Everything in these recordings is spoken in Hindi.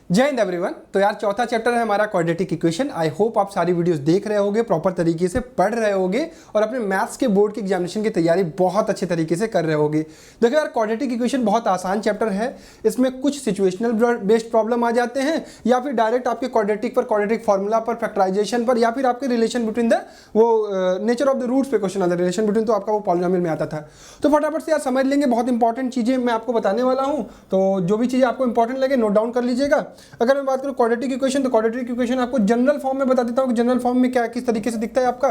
जय हिंद एवरीवन। तो यार चौथा चैप्टर है हमारा क्वाड्रेटिक इक्वेशन। आई होप आप सारी वीडियोस देख रहे होगे, प्रॉपर तरीके से पढ़ रहे होगे और अपने मैथ्स के बोर्ड के एग्जामिनेशन की तैयारी बहुत अच्छे तरीके से कर रहे होगे। देखो यार, क्वाड्रेटिक इक्वेशन बहुत आसान चैप्टर है। इसमें कुछ सिचुएशनल बेस्ड प्रॉब्लम आ जाते हैं या फिर डायरेक्ट आपके क्वाड्रेटिक पर, क्वाड्रेटिक फॉर्मूला पर, फैक्टराइजेशन पर, या फिर आपके रिलेशन बिटवीन द वो नेचर ऑफ द रूट्स पे क्वेश्चन आता है। रिलेशन बिटवीन तो आपका वो पॉलिनोमियल में आता था। तो फटाफट से यार समझ लेंगे, बहुत इंपॉर्टेंट चीजें मैं आपको बताने वाला हूँ। तो जो भी चीजें आपको इंपॉर्टेंट लगे नोट डाउन कर लीजिएगा। अगर मैं बात करूं क्वाड्रेटिक इक्वेशन, तो क्वाड्रेटिक इक्वेशन आपको जनरल फॉर्म में बता देता हूं कि जनरल फॉर्म में क्या किस तरीके से दिखता है आपका।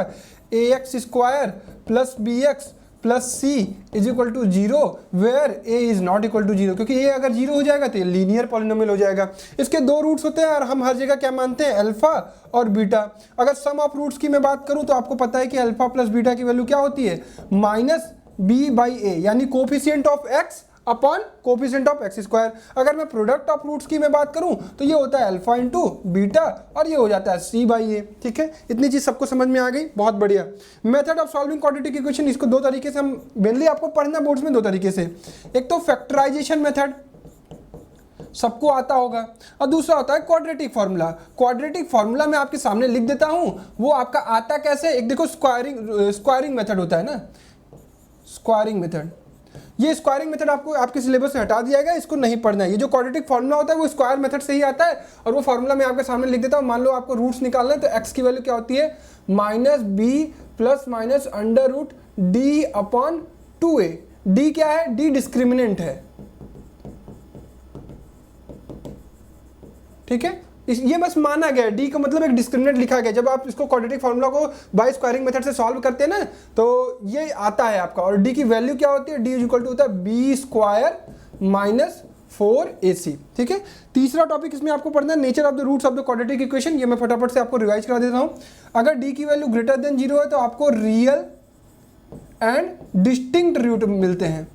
ax square plus bx plus C is equal to 0 where a is not equal to 0, क्योंकि a अगर 0 हो जाएगा तो ये लीनियर पॉलिनोमियल हो जाएगा। इसके दो रूट्स होते हैं और हम हर जगह क्या मानते हैं, अल्फा और बीटा। अगर सम ऑफ रूट्स की मैं बात करूं तो आपको पता है कि अल्फा प्लस बीटा की वैल्यू क्या होती है, माइनस b बाई ए, यानी coefficient of x upon coefficient of x square. अगर मैं प्रोडक्ट ऑफ रूट्स की मैं बात करूं तो ये होता है अल्फा इंटू बीटा और ये हो जाता है सी बाई ए। ठीक है, इतनी चीज सबको समझ में आ गई, बहुत बढ़िया। Method of solving quadratic equation, इसको दो तरीके से हम मेनली आपको पढ़ना बोर्ड्स में दो तरीके से। एक तो फैक्टराइजेशन मेथड सबको आता होगा और दूसरा होता है क्वाड्रेटिक फार्मूला। क्वाड्रेटिक फार्मूला मैं आपके सामने लिख देता हूं, वो आपका आता कैसे, एक देखो स्क्वायरिंग मेथड होता है ना, स्क्वायरिंग मेथड। ये स्क्वायरिंग मेथड आपको आपके सिलेबस से हटा दिया गया, इसको नहीं पढ़ना है। ये जो क्वाड्रेटिक फार्मूला होता है वो स्क्वायर मेथड से ही आता है और वो फार्मूला मैं आपके सामने लिख देता हूँ। मान लो आपको रूट्स निकालना है तो x की वैल्यू क्या होती है, minus B plus minus under root D upon 2a। D क्या है, डी डिस्क्रिमिनेंट है। ठीक है, ये बस माना गया, डी का मतलब एक डिस्क्रिमिनेंट लिखा गया। जब आप इसको क्वाड्रेटिक फार्मूला को बाय स्क्वायरिंग मेथड से सॉल्व करते हैं ना तो ये आता है आपका। और डी की वैल्यू क्या होती है, डी इज इक्वल टू होता है बी स्क्वायर माइनस 4ac। ठीक है, तीसरा टॉपिक इसमें आपको पढ़ना है nature of the roots of the quadratic equation. ये मैं फटाफट से आपको रिवाइज करा देता हूं। अगर डी की वैल्यू ग्रेटर देन 0 है तो आपको रियल एंड डिस्टिंक्ट रूट मिलते हैं।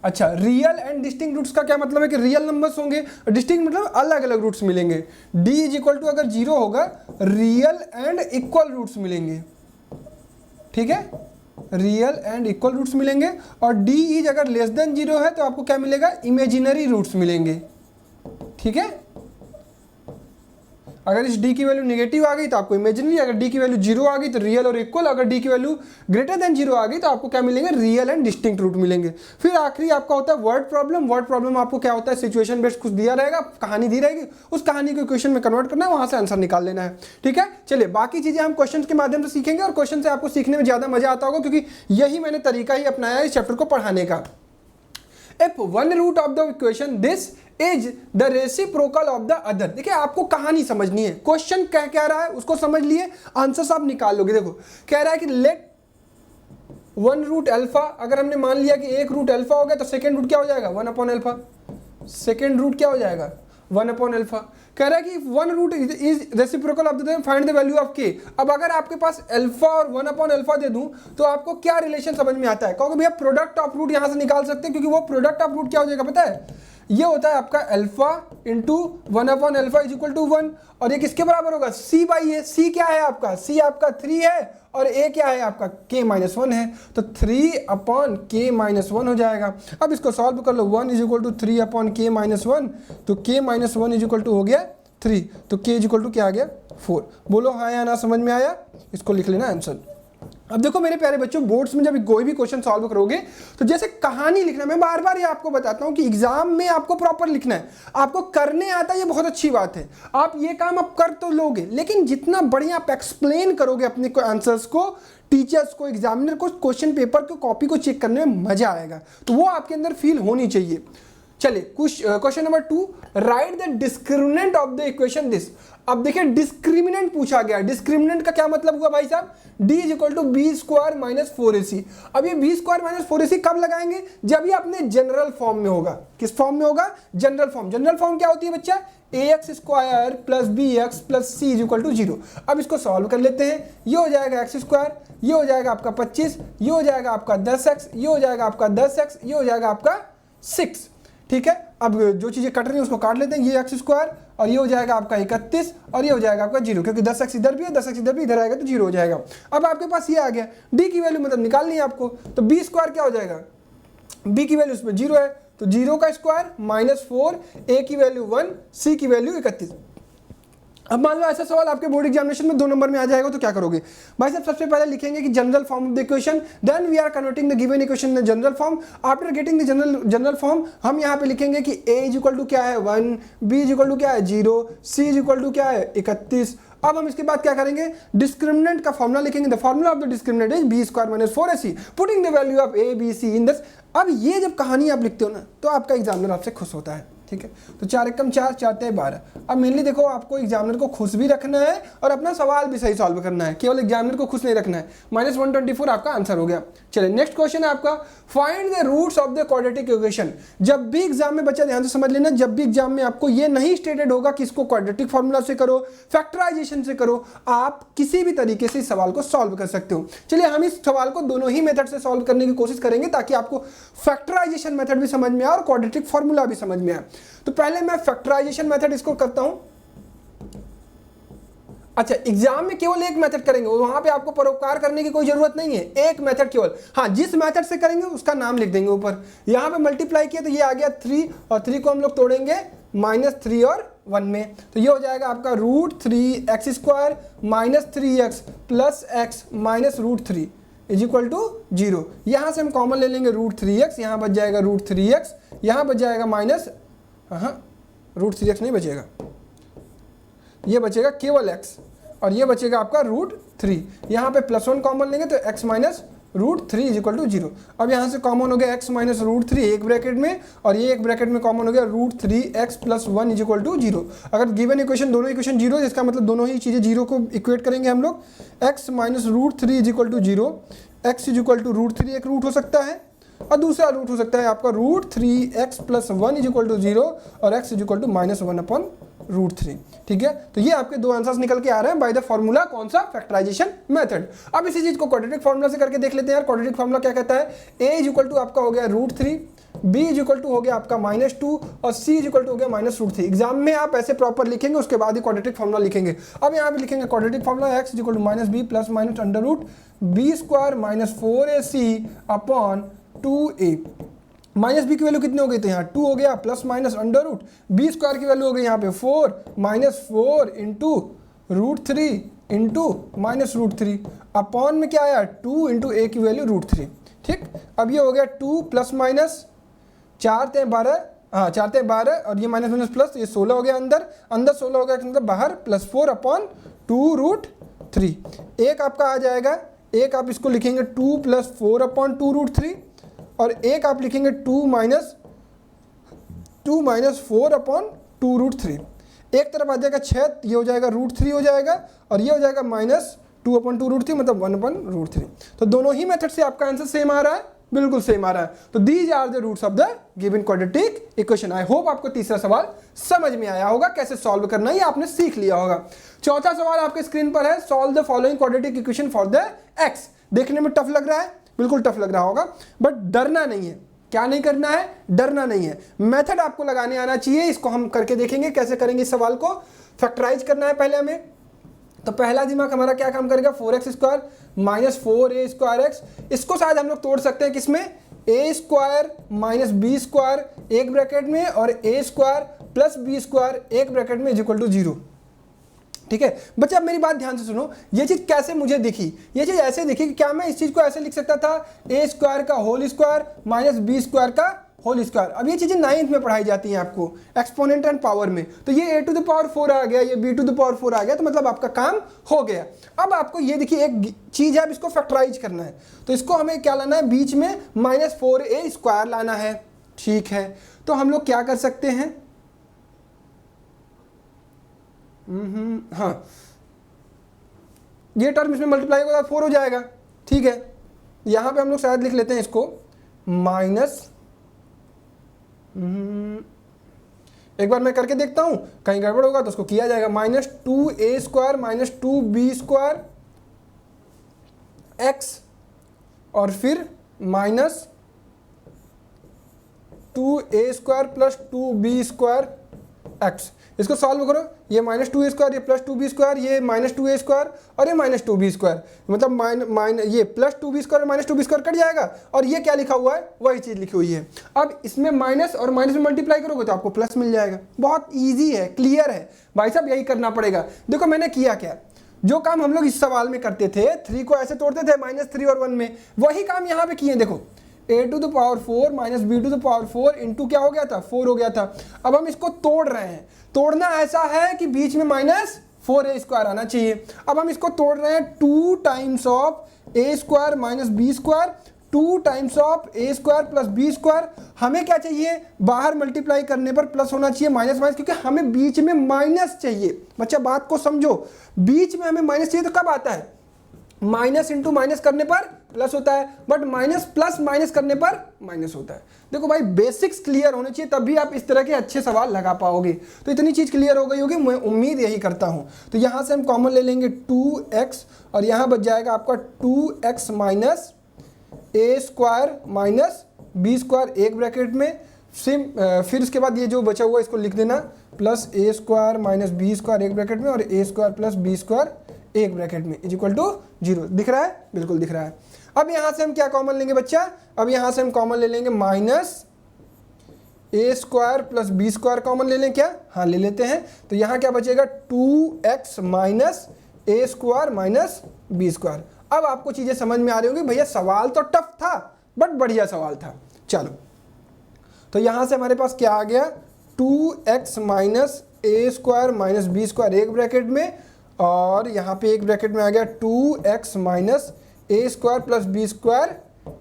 अच्छा, रियल एंड डिस्टिंक्ट रूट्स का क्या मतलब है कि रियल नंबर्स होंगे, डिस्टिंक्ट मतलब अलग अलग रूट्स मिलेंगे। d इज इक्वल टू अगर 0 होगा रियल एंड इक्वल रूट्स मिलेंगे। ठीक है, रियल एंड इक्वल रूट्स मिलेंगे। और d इज अगर लेस देन 0 है तो आपको क्या मिलेगा, इमेजिनरी रूट्स मिलेंगे। ठीक है, अगर इस d की वैल्यू नेगेटिव आ गई तो आपको इमेजिनरी, अगर d की वैल्यू 0 आ गई तो रियल और इक्वल, अगर d की वैल्यू ग्रेटर देन 0 आ गई तो आपको क्या मिलेंगे, रियल एंड डिस्टिंक्ट रूट मिलेंगे। फिर आखिरी आपका होता है वर्ड प्रॉब्लम। वर्ड प्रॉब्लम आपको क्या होता है, सिचुएशन बेस्ड कुछ दिया रहेगा, कहानी दी रहेगी, उस कहानी को इक्वेशन में कन्वर्ट करना है, वहां से आंसर निकाल लेना है। ठीक है, चलिए बाकी चीजें हम क्वेश्चन के माध्यम से सीखेंगे और क्वेश्चन से आपको सीखने में ज्यादा मजा आता होगा, क्योंकि यही मैंने तरीका ही अपनाया है इस चैप्टर को पढ़ाने का। If one root of the equation this is the reciprocal of the other। देखिए आपको कहानी समझनी है, क्वेश्चन क्या रहा है उसको समझ लिए, आंसर आप निकाल लोगे। देखो कह रहा है कि लेट वन रूट अल्फा, अगर हमने मान लिया कि एक रूट अल्फा हो गया तो सेकेंड रूट क्या हो जाएगा, 1 अपॉन अल्फा। सेकेंड रूट क्या हो जाएगा, 1 अपॉन अल्फा। कह रहा है कि one root is reciprocal of the, find the value of K. अब अगर आपके पास अल्फा और 1 अपॉन अल्फा दे दूं तो आपको क्या रिलेशन समझ में आता है, कहोगे भैया प्रोडक्ट ऑफ रूट यहां से निकाल सकते हैं, क्योंकि वो प्रोडक्ट ऑफ रूट क्या हो जाएगा पता है, ये होता है आपका alpha into 1 upon alpha is equal to 1। और ये किसके बराबर होगा, सी बाई ए। सी क्या है आपका, सी आपका 3 है और ए क्या है आपका, k माइनस 1 है, तो 3 अपॉन k माइनस 1 हो जाएगा। अब इसको सॉल्व कर लो, 1 is equal to 3 upon k minus 1, तो k minus 1 is equal to हो गया 3, तो k इज इक्वल टू क्या आ गया 4। बोलो हाँ या ना, समझ में आया, इसको लिख लेना आंसर। अब देखो मेरे प्यारे बच्चों, बोर्ड्स में जब कोई भी क्वेश्चन सॉल्व करोगे तो जैसे कहानी लिखना, मैं बार बार ये आपको बताता हूं कि एग्जाम में आपको प्रॉपर लिखना है। आपको करने आता है ये बहुत अच्छी बात है, आप ये काम आप कर तो लोगे, लेकिन जितना बढ़िया आप एक्सप्लेन करोगे अपने आंसर्स को, टीचर्स को, एग्जामिनर को, क्वेश्चन पेपर को, कॉपी को चेक करने में मजा आएगा। तो वो आपके अंदर फील होनी चाहिए। चलिए question number 2, right the discriminant of the equation this. अब देखिए डिस्क्रिमिनेंट पूछा गया, डिस्क्रिमिनेंट का क्या मतलब हुआ भाई साहब, d is equal to B square minus 4ac। अब ये बी स्क्वायर माइनस 4ac कब लगाएंगे, जब ये अपने जनरल फॉर्म में होगा। किस फॉर्म में होगा, जनरल फॉर्म। जनरल फॉर्म क्या होती है बच्चा, ax square plus bx plus c is equal to 0। अब इसको सॉल्व कर लेते हैं, ये हो जाएगा x स्क्वायर, ये हो जाएगा आपका 25, ये हो जाएगा आपका 10x, ये हो जाएगा आपका 10x, ये हो जाएगा आपका 6। ठीक है, अब जो चीजें कट रही है उसको काट लेते हैं, ये एक्स स्क्वायर और ये हो जाएगा आपका 31 और ये हो जाएगा आपका 0, क्योंकि 10x इधर भी है, 10x इधर भी, इधर आएगा तो 0 हो जाएगा। अब आपके पास ये आ गया, d की वैल्यू मतलब निकालनी है आपको, तो b स्क्वायर क्या हो जाएगा, b की वैल्यू उसमें 0 है तो 0 का स्क्वायर -4, a की वैल्यू 1, c की वैल्यू 31। अब मान लो ऐसा सवाल आपके बोर्ड एग्जामिनेशन में 2 नंबर में आ जाएगा तो क्या करोगे भाई साहब? सबसे पहले लिखेंगे कि general form of the equation, then we are converting the given equation in general form. After getting the general form हम यहाँ पे लिखेंगे कि a इज इक्वल टू क्या है 1, b इज इक्वल टू क्या है 0, c इज इक्वल टू क्या है 31। अब हम इसके बाद क्या करेंगे? डिस्क्रिमिनेंट का फॉर्मूला लिखेंगे। The formula of the discriminant is b स्क्वायर minus 4ac, putting the value of a b c in this. अब ये जब कहानी आप लिखते हो ना तो आपका एग्जामिनर आपसे खुश होता है, ठीक है। तो 4 एकम 4, 4 ते 12। अब मेनली देखो आपको एग्जामिनर को खुश भी रखना है और अपना सवाल भी सही सॉल्व करना है, केवल एग्जामिनर को खुश नहीं रखना है। -124 आपका आंसर हो गया। चलिए नेक्स्ट क्वेश्चन है आपका, find the roots of the quadratic equation. जब भी एग्जाम में, बच्चा ध्यान से समझ लेना, जब भी एग्जाम में आपको ये नहीं स्टेटेड होगा कि इसको क्वाड्रेटिक फॉर्मूला से करो, फैक्टराइजेशन से करो, आप किसी भी तरीके से इस सवाल को सॉल्व कर सकते हो। चलिए हम इस सवाल को दोनों ही मेथड से सॉल्व करने की कोशिश करेंगे ताकि आपको फैक्टराइजेशन मेथड भी समझ में आए और क्वाड्रेटिक फॉर्मूला भी समझ में आए। तो पहले मैं फैक्टराइजेशन मेथड इसको करता हूं। अच्छा, एग्जाम में केवल एक मेथड करेंगे, वहां पे आपको परोपकार करने की कोई जरूरत नहीं है, एक मेथड केवल। हाँ, जिस मेथड से करेंगे उसका नाम लिख देंगे ऊपर। यहां पे मल्टीप्लाई किया तो ये आ गया 3, और 3 को हम लोग तोड़ेंगे -3 और 1 में, तो ये हो जाएगा आपका √3x² - 3x + x - √3 is equal to 0। यहां से हम कॉमन ले लेंगे √3x, यहां बच जाएगा √3x, यहां बच जाएगा √3x नहीं बचेगा, ये बचेगा केवल x, और ये बचेगा आपका √3। यहाँ पे +1 कॉमन लेंगे तो x - √3 इज इक्वल टू 0। अब यहाँ से कॉमन हो गया x - √3 एक ब्रैकेट में, और ये एक ब्रैकेट में कॉमन हो गया √3x + 1 इज इक्वल टू 0। अगर गिवन इक्वेशन, दोनों इक्वेशन 0 है, इसका मतलब दोनों ही चीज़ें 0 को इक्वेट करेंगे हम लोग। x - √3 is equal to 0, x is equal to √3 एक रूट हो सकता है, और दूसरा रूट हो सकता है आपका √3x + 1 इज इक्वल टू 0, और x इज इक्वल टू -1/√3। ठीक है, तो ये आपके दो आंसर्स निकल के आ रहे हैं बाय द फॉर्मूला, कौन सा? Factorization method. अब इसी चीज को क्वाड्रेटिक फॉर्मूला से करके देख लेते हैं यार। क्वाड्रेटिक फॉर्मूला क्या कहता है? a इज इक्वल टू आपका हो गया √3, b इज इक्वल टू हो गया आपका -2, और c इज इक्वल टू हो गया -√3। एग्जाम में आप ऐसे प्रॉपर लिखेंगे, उसके बाद ही क्वाड्रेटिक फॉर्मूला लिखेंगे। अब यहाँ पे लिखेंगे quadratic formula, x is equal to -b + √b² - 4ac/2a। -b की वैल्यू कितनी हो गई? तो यहाँ 2 हो गया, ± √b² की वैल्यू हो गई यहाँ पे 4 -4 × √3 × -√3 अपॉन में क्या आया 2 × a की वैल्यू √3। ठीक, अब ये हो गया 2 ± 4 × 12, हाँ 4 × 12, और ये माइनस प्लस, ये 16 हो गया, अंदर 16 हो गया, मतलब बाहर +4/2√3। एक आपका आ जाएगा, एक आप इसको लिखेंगे 2 + 4/2√3, और एक आप लिखेंगे 2 - 4/2√3। एक तरफ आ जाएगा 6, ये हो जाएगा √3 हो जाएगा, और ये हो जाएगा -2/2√3, मतलब 1/√3। तो दोनों ही मेथड से आपका आंसर सेम आ रहा है, बिल्कुल सेम आ रहा है। तो these are the roots of the given quadratic equation. I hope आपको तीसरा सवाल समझ में आया होगा, कैसे सॉल्व करना है ये आपने सीख लिया होगा। चौथा सवाल आपके स्क्रीन पर है, solve the following quadratic equation for the x. देखने में टफ लग रहा है, बिल्कुल टफ लग रहा होगा, बट डरना नहीं है। क्या नहीं करना है? डरना नहीं है। मेथड आपको लगाने आना चाहिए। इसको हम करके देखेंगे कैसे करेंगे। इस सवाल को फैक्टराइज करना है पहले हमें। तो पहला दिमाग हमारा क्या काम करेगा? 4x² - 4a²x। इसको शायद हम लोग तोड़ सकते हैं किसमें? a² - b² एक ब्रैकेट में, और a² + b² एक ब्रैकेट में इज इक्वल टू 0। ठीक है बच्चा, अब मेरी बात ध्यान से सुनो। ये चीज कैसे मुझे दिखी? ये चीज ऐसे दिखी कि क्या मैं इस चीज को ऐसे लिख सकता था, a² का होल स्क्वायर - b² का होल स्क्वायर। अब ये चीजें 9th में पढ़ाई जाती हैं आपको, एक्सपोनेंट एंड पावर में। तो ये a⁴ आ गया, ये b⁴ आ गया, तो मतलब आपका काम हो गया। अब आपको ये देखिए एक चीज है, अब इसको फैक्टराइज करना है। तो इसको हमें क्या लाना है? बीच में -4a² लाना है। ठीक है, तो हम लोग क्या कर सकते हैं? हाँ, ये टर्म इसमें मल्टीप्लाई होगा 4 हो जाएगा। ठीक है, यहां पे हम लोग शायद लिख लेते हैं इसको एक बार मैं करके देखता हूं, कहीं गड़बड़ होगा तो उसको किया जाएगा। -2a² - 2b² x, और फिर -2a² + 2b² एक्स। इसको सॉल्व करो, ये -2a², ये +2b², ये -2a² और ये -2b², मतलब ये +2b² और -2b² कट जाएगा और ये क्या लिखा हुआ है, वही चीज़ लिखी हुई है। अब इसमें माइनस और माइनस में मल्टीप्लाई करोगे तो आपको प्लस मिल जाएगा। बहुत ईजी है, क्लियर है भाई साहब, यही करना पड़ेगा। देखो मैंने किया क्या, जो काम हम लोग इस सवाल में करते थे, 3 को ऐसे तोड़ते थे -3 और 1 में, वही काम यहाँ पे किए। देखो a⁴ माइनस b⁴ इंटू क्या हो गया था, 4 हो गया था। अब हम इसको तोड़ रहे हैं, तोड़ना ऐसा है कि बीच में -4a² आना चाहिए। अब हम इसको तोड़ रहे हैं 2 times of a² minus b², 2 times of a² plus b²। हमें क्या चाहिए, बाहर मल्टीप्लाई करने पर प्लस होना चाहिए, माइनस माइनस, क्योंकि हमें बीच में माइनस चाहिए। बच्चा बात को समझो, बीच में हमें माइनस चाहिए तो कब आता है, माइनस इंटू माइनस करने पर प्लस होता है, बट माइनस प्लस माइनस करने पर माइनस होता है। देखो भाई बेसिक्स क्लियर होने चाहिए, तभी आप इस तरह के अच्छे सवाल लगा पाओगे। तो इतनी चीज क्लियर हो गई होगी, मैं उम्मीद यही करता हूं। तो यहां से हम कॉमन ले लेंगे 2x और यहां बच जाएगा आपका 2x minus a² minus b², एक ब्रैकेट में फिर उसके बाद ये जो बचा हुआ इसको लिख देना, प्लस a² माइनस b², एक ब्रैकेट में, और a² प्लस b², एक ब्रैकेट में, इज इक्वल टू 0। दिख रहा है, बिल्कुल दिख रहा है। अब यहां से हम क्या कॉमन लेंगे बच्चा, अब यहां से हम कॉमन ले लेंगे minus a² plus b² common ले लें क्या, हाँ ले लेते हैं। तो यहां क्या बचेगा, 2x minus a² minus b²। अब आपको चीजें समझ में आ रही होंगी, भैया सवाल तो टफ था बट बढ़िया सवाल था। चलो तो यहां से हमारे पास क्या आ गया, 2x minus a² minus b², एक ब्रैकेट में, और यहाँ पे एक ब्रैकेट में आ गया 2x minus a² plus b²,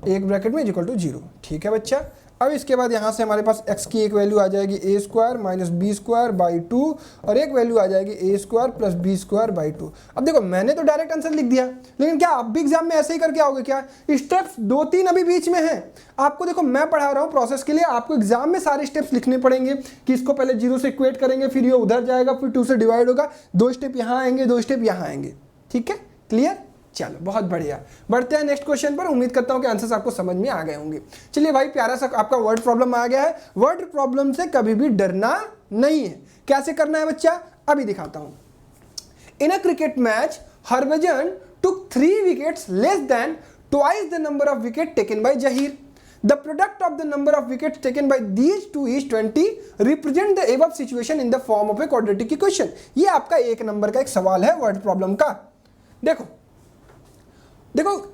एक ब्रैकेट में, इक्वल टू 0। ठीक है बच्चा। अब इसके बाद यहाँ से हमारे पास x की एक वैल्यू आ जाएगी a² माइनस b²/2 और एक वैल्यू आ जाएगी a² प्लस b²/2। अब देखो मैंने तो डायरेक्ट आंसर लिख दिया, लेकिन क्या आप भी एग्जाम में ऐसे ही करके आओगे क्या, स्टेप्स 2-3 अभी बीच में हैं। आपको देखो मैं पढ़ा रहा हूँ प्रोसेस के लिए, आपको एग्जाम में सारे स्टेप्स लिखने पड़ेंगे कि इसको पहले 0 से इक्वेट करेंगे, फिर ये उधर जाएगा, फिर 2 से डिवाइड होगा, 2 स्टेप यहाँ आएंगे, 2 स्टेप यहाँ आएंगे। ठीक है, क्लियर। चलो बहुत बढ़िया, बढ़ते हैं नेक्स्ट क्वेश्चन पर। उम्मीद करता हूं कि आंसर्स आपको समझ में आ गए होंगे। चलिए भाई, प्यारा सा आपका वर्ड प्रॉब्लम आ गया है। वर्ड प्रॉब्लम से कभी भी डरना नहीं है। कैसे करना है बच्चा, अभी दिखाता हूं। In a cricket match Harbhajan took 3 wickets less than twice the number of wicket taken by Zaheer. The product of the number of wickets taken by these two is 20. Represent the above situation in the form of a quadratic equation. ये आपका 1 नंबर का एक सवाल है वर्ड प्रॉब्लम का। देखो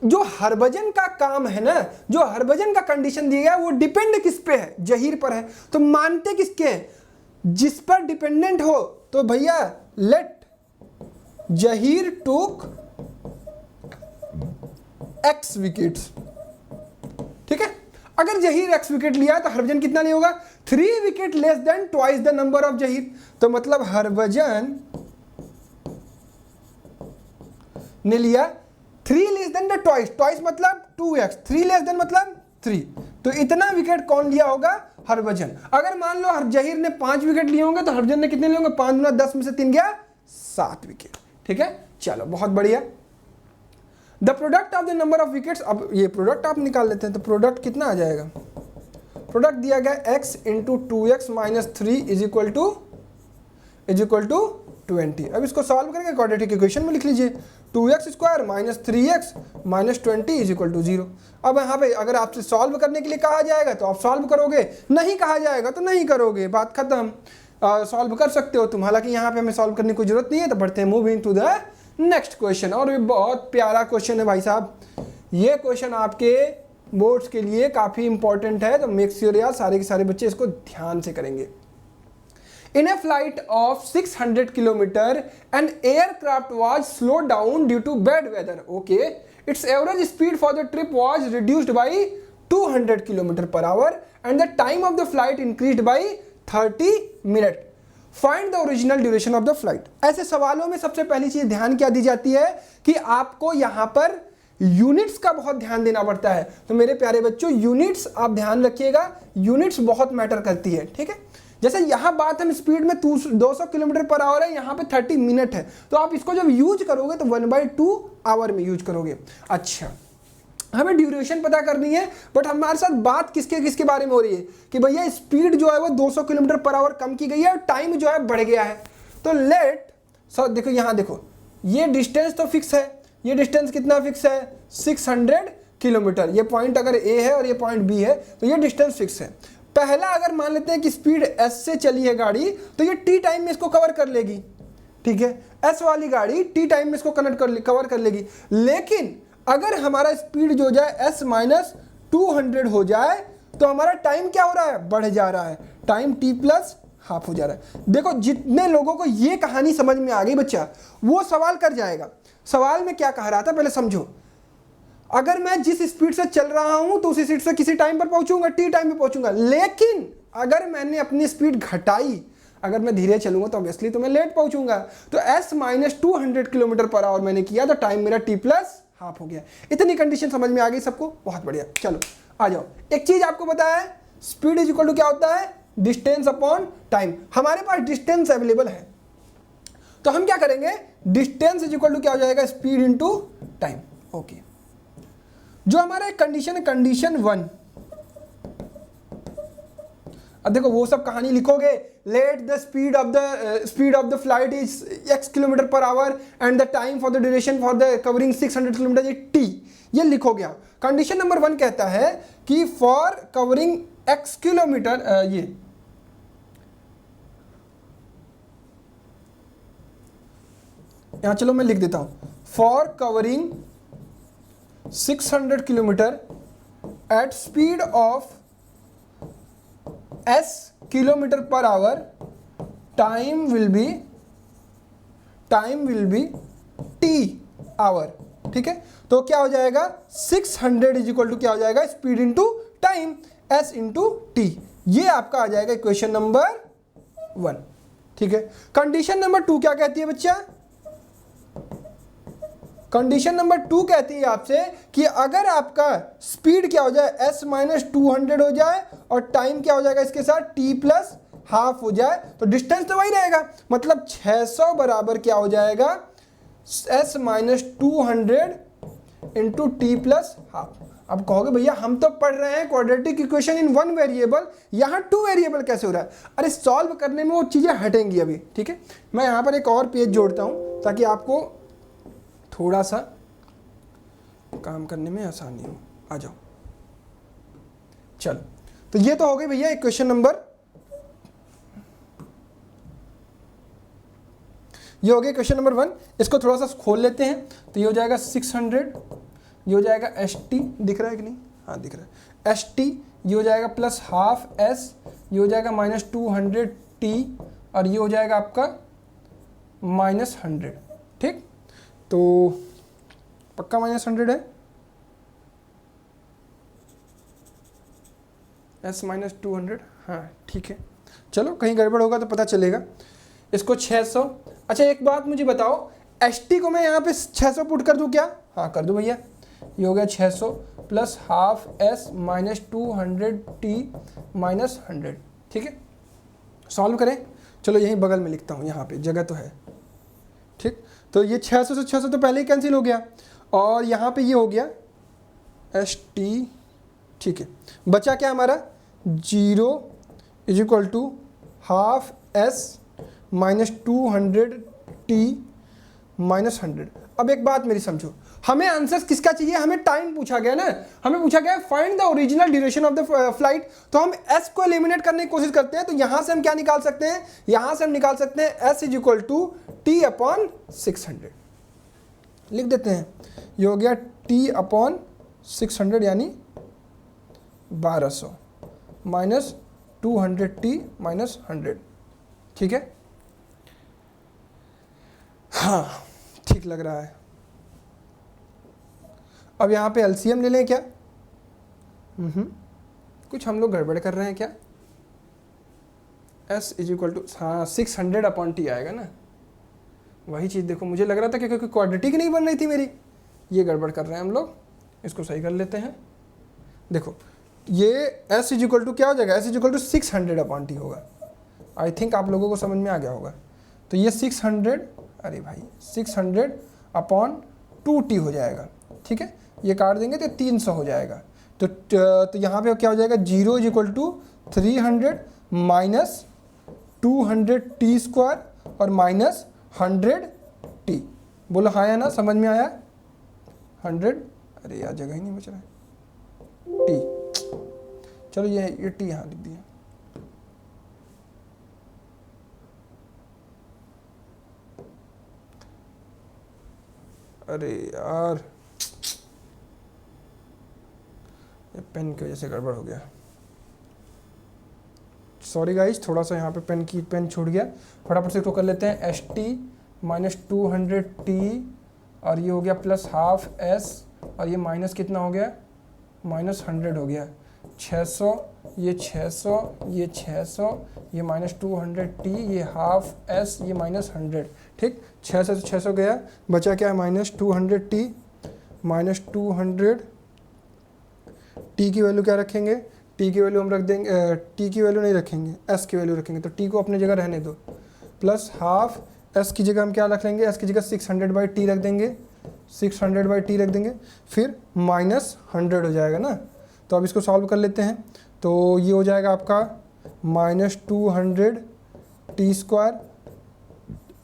जो हरभजन का काम है ना, जो हरभजन का कंडीशन दिया गया है, वो डिपेंड किस पे है, जहीर पर है। तो मानते किसके हैं, जिस पर डिपेंडेंट हो। तो भैया लेट जहीर टुक x विकेट्स। ठीक है, अगर जहीर x विकेट लिया तो हरभजन कितना लिया होगा, 3 wicket less than twice the number of Zaheer. तो मतलब हरभजन ने लिया 3 less than the twice, twice मतलब 2x, 3 लेस देन मतलब 3। तो इतना विकेट कौन लिया होगा, हरभजन। अगर मान लो जहीर ने 5 विकेट लिए होंगे तो हरभजन ने कितने लिए होंगे, 5 गुना 10 में से 3 गया 7 विकेट। ठीक है, चलो बहुत बढ़िया। The product of the number of wickets, अब ये प्रोडक्ट आप निकाल लेते हैं। तो प्रोडक्ट कितना आ जाएगा, प्रोडक्ट दिया गया x into 2x minus 3 is equal to 20। अब इसको सॉल्व करके क्वाड्रेटिक इक्वेशन में लिख लीजिए, 2x² minus 3x minus 20 is equal to 0। अब यहाँ पे अगर आपसे सॉल्व करने के लिए कहा जाएगा तो आप सॉल्व करोगे, नहीं कहा जाएगा तो नहीं करोगे, बात खत्म। सॉल्व कर सकते हो तुम, हालांकि यहाँ पे हमें सॉल्व करने की जरूरत नहीं है। तो बढ़ते हैं moving to the next question. और ये बहुत प्यारा क्वेश्चन है भाई साहब, ये क्वेश्चन आपके बोर्ड्स के लिए काफ़ी इंपॉर्टेंट है। तो मेक श्योर यार सारे के सारे बच्चे इसको ध्यान से करेंगे। In a flight of 600 kilometer, an aircraft was slowed down due to bad weather. Okay, its average speed for the trip was reduced by 200 km per hour, and the time of the flight increased by 30 minutes. Find the original duration of the flight. ऐसे सवालों में सबसे पहली चीज ध्यान क्या दी जाती है कि आपको यहाँ पर यूनिट्स का बहुत ध्यान देना पड़ता है। तो मेरे प्यारे बच्चों, यूनिट्स आप ध्यान रखिएगा, यूनिट्स बहुत मैटर करती है। ठीक है, जैसे यहाँ बात हम स्पीड में 200 किलोमीटर पर आवर है, यहाँ पे 30 मिनट है। तो आप इसको जब यूज करोगे तो 1/2 आवर में यूज करोगे। अच्छा, हमें ड्यूरेशन पता करनी है, बट हमारे साथ बात किसके बारे में हो रही है कि भैया स्पीड जो है वो 200 किलोमीटर पर आवर कम की गई है और टाइम जो है बढ़ गया है। तो लेट सो देखो यहाँ देखो, ये डिस्टेंस तो फिक्स है, ये डिस्टेंस कितना फिक्स है 600 किलोमीटर। ये पॉइंट अगर ए है और ये पॉइंट बी है तो ये डिस्टेंस फिक्स है। पहला अगर मान लेते हैं कि स्पीड एस से चली है गाड़ी तो ये टी टाइम में इसको कवर कर लेगी, ठीक है, एस वाली गाड़ी टी टाइम में इसको कवर कर लेगी। लेकिन अगर हमारा स्पीड जो जाए एस माइनस 200 हो जाए तो हमारा टाइम क्या हो रहा है, बढ़ जा रहा है, टाइम टी प्लस हाफ हो जा रहा है। देखो जितने लोगों को ये कहानी समझ में आ गई बच्चा, वो सवाल कर जाएगा। सवाल में क्या कह रहा था पहले समझो, अगर मैं जिस स्पीड से चल रहा हूं तो उसी स्पीड से किसी टाइम पर पहुंचूंगा, टी टाइम पे पहुंचूंगा। लेकिन अगर मैंने अपनी स्पीड घटाई, अगर मैं धीरे चलूंगा तो ऑब्वियसली तो मैं लेट पहुंचूंगा। तो S minus 200 kilometre per our मैंने किया तो टाइम मेरा टी प्लस हाफ हो गया। इतनी कंडीशन समझ में आ गई सबको, बहुत बढ़िया। चलो आ जाओ, एक चीज आपको पता है, स्पीड इज इक्वल टू क्या होता है, डिस्टेंस अपॉन टाइम। हमारे पास डिस्टेंस अवेलेबल है तो हम क्या करेंगे, डिस्टेंस इज इक्वल टू क्या हो जाएगा, स्पीड इनटू टाइम। ओके, जो हमारा कंडीशन है, कंडीशन 1, अब देखो वो सब कहानी लिखोगे, let the speed of the flight is x kilometre per our and the time for the duration for the covering 600 kilometre is t, ये लिखोगे आप। कंडीशन नंबर 1 कहता है कि फॉर कवरिंग x किलोमीटर, ये यहां चलो मैं लिख देता हूं, for covering 600 kilometre at speed of s kilometre per hour, time will be t hour, ठीक है। तो क्या हो जाएगा, 600 इज इक्वल टू क्या हो जाएगा, speed into time, s into T. ये आपका आ जाएगा इक्वेशन नंबर 1, ठीक है। कंडीशन नंबर 2 क्या कहती है बच्चा, कंडीशन नंबर 2 कहती है आपसे कि अगर आपका स्पीड क्या हो जाए, s माइनस 200 हो जाए और टाइम क्या हो जाएगा इसके साथ, t प्लस हाफ हो जाए, तो डिस्टेंस तो वही रहेगा, मतलब 600 बराबर क्या हो जाएगा, s minus 200 into T plus half. अब कहोगे भैया हम तो पढ़ रहे हैं क्वाड्रेटिक इक्वेशन इन 1 वेरिएबल, यहाँ 2 वेरिएबल कैसे हो रहा है। अरे सॉल्व करने में वो चीज़ें हटेंगी अभी, ठीक है। मैं यहाँ पर एक और पेज जोड़ता हूँ ताकि आपको थोड़ा सा काम करने में आसानी हो। आ जाओ, चलो, तो ये तो हो गई भैया इक्वेशन नंबर, ये हो गया क्वेश्चन नंबर 1। इसको थोड़ा सा खोल लेते हैं तो ये हो जाएगा 600, ये हो जाएगा st, दिख रहा है कि नहीं, हाँ दिख रहा है, st, ये हो जाएगा प्लस हाफ s, ये हो जाएगा माइनस 200 t और ये हो जाएगा आपका माइनस 100, ठीक। तो पक्का माइनस 100 है, s माइनस 200, हाँ ठीक है। चलो कहीं गड़बड़ होगा तो पता चलेगा। इसको 600, अच्छा एक बात मुझे बताओ, st को मैं यहाँ पे 600 पुट कर दूँ क्या, हाँ कर दूँ भैया। ये हो गया 600 plus half s minus 200 t minus 100, ठीक है। सॉल्व करें, चलो यहीं बगल में लिखता हूँ, यहाँ पे जगह तो है, ठीक। तो ये 600 से 600 तो पहले ही कैंसिल हो गया और यहाँ पे ये हो गया st, ठीक है। बचा क्या हमारा, 0 is equal to half s minus 200 t minus 100। अब एक बात मेरी समझो, हमें आंसर किसका चाहिए, हमें टाइम पूछा गया ना, हमें पूछा गया find the original duration of the flight. तो हम s को एलिमिनेट करने की कोशिश करते हैं, तो यहां से हम क्या निकाल सकते हैं, यहां से हम निकाल सकते हैं s is equal to t upon 600, लिख देते हैं। ये हो गया t अपॉन 600 यानी 1200 माइनस 200t माइनस 100, ठीक है। हाँ ठीक लग रहा है। अब यहाँ पे एलसीएम ले लें क्या, कुछ हम लोग गड़बड़ कर रहे हैं क्या, s इज इक्वल टू, हाँ 600 अपॉन टी आएगा ना, वही चीज़। देखो मुझे लग रहा था कि क्योंकि क्वाड्रेटिक नहीं बन रही थी मेरी, ये गड़बड़ कर रहे हैं हम लोग, इसको सही कर लेते हैं। देखो ये s इज इक्वल टू क्या हो जाएगा, s is equal to 600 upon T होगा। आई थिंक आप लोगों को समझ में आ गया होगा। तो ये 600, अरे भाई 600 अपॉन 2t हो जाएगा, ठीक है। ये काट देंगे तो 300 हो जाएगा। तो यहाँ पे क्या हो जाएगा, 0 is equal to 300 minus 200t square और माइनस 100t। बोलो हाँ या ना, समझ में आया? 100, अरे यार जगह ही नहीं बच रहा है, t, चलो ये t यहाँ लिख दिया। अरे यार ये पेन की वजह से गड़बड़ हो गया, सॉरी गाइज, थोड़ा सा यहाँ पे पेन छूट गया। फटाफट से इसको कर लेते हैं, एस टी माइनस 200t और ये हो गया प्लस हाफ s और ये माइनस कितना हो गया, माइनस 100 हो गया, 600, ये 600, ये 600, ये माइनस 200t, ये हाफ s, ये माइनस 100। ठीक, 600 से 600 गया, बचा क्या है, माइनस 200t, माइनस 200 t की वैल्यू क्या रखेंगे, t की वैल्यू हम रख देंगे, t की वैल्यू नहीं रखेंगे, s की वैल्यू रखेंगे, तो t को अपनी जगह रहने दो, प्लस हाफ s की जगह हम क्या रख लेंगे, s की जगह 600/t रख देंगे, 600/t रख देंगे, फिर माइनस 100 हो जाएगा ना। तो अब इसको सॉल्व कर लेते हैं, तो ये हो जाएगा आपका minus 200t square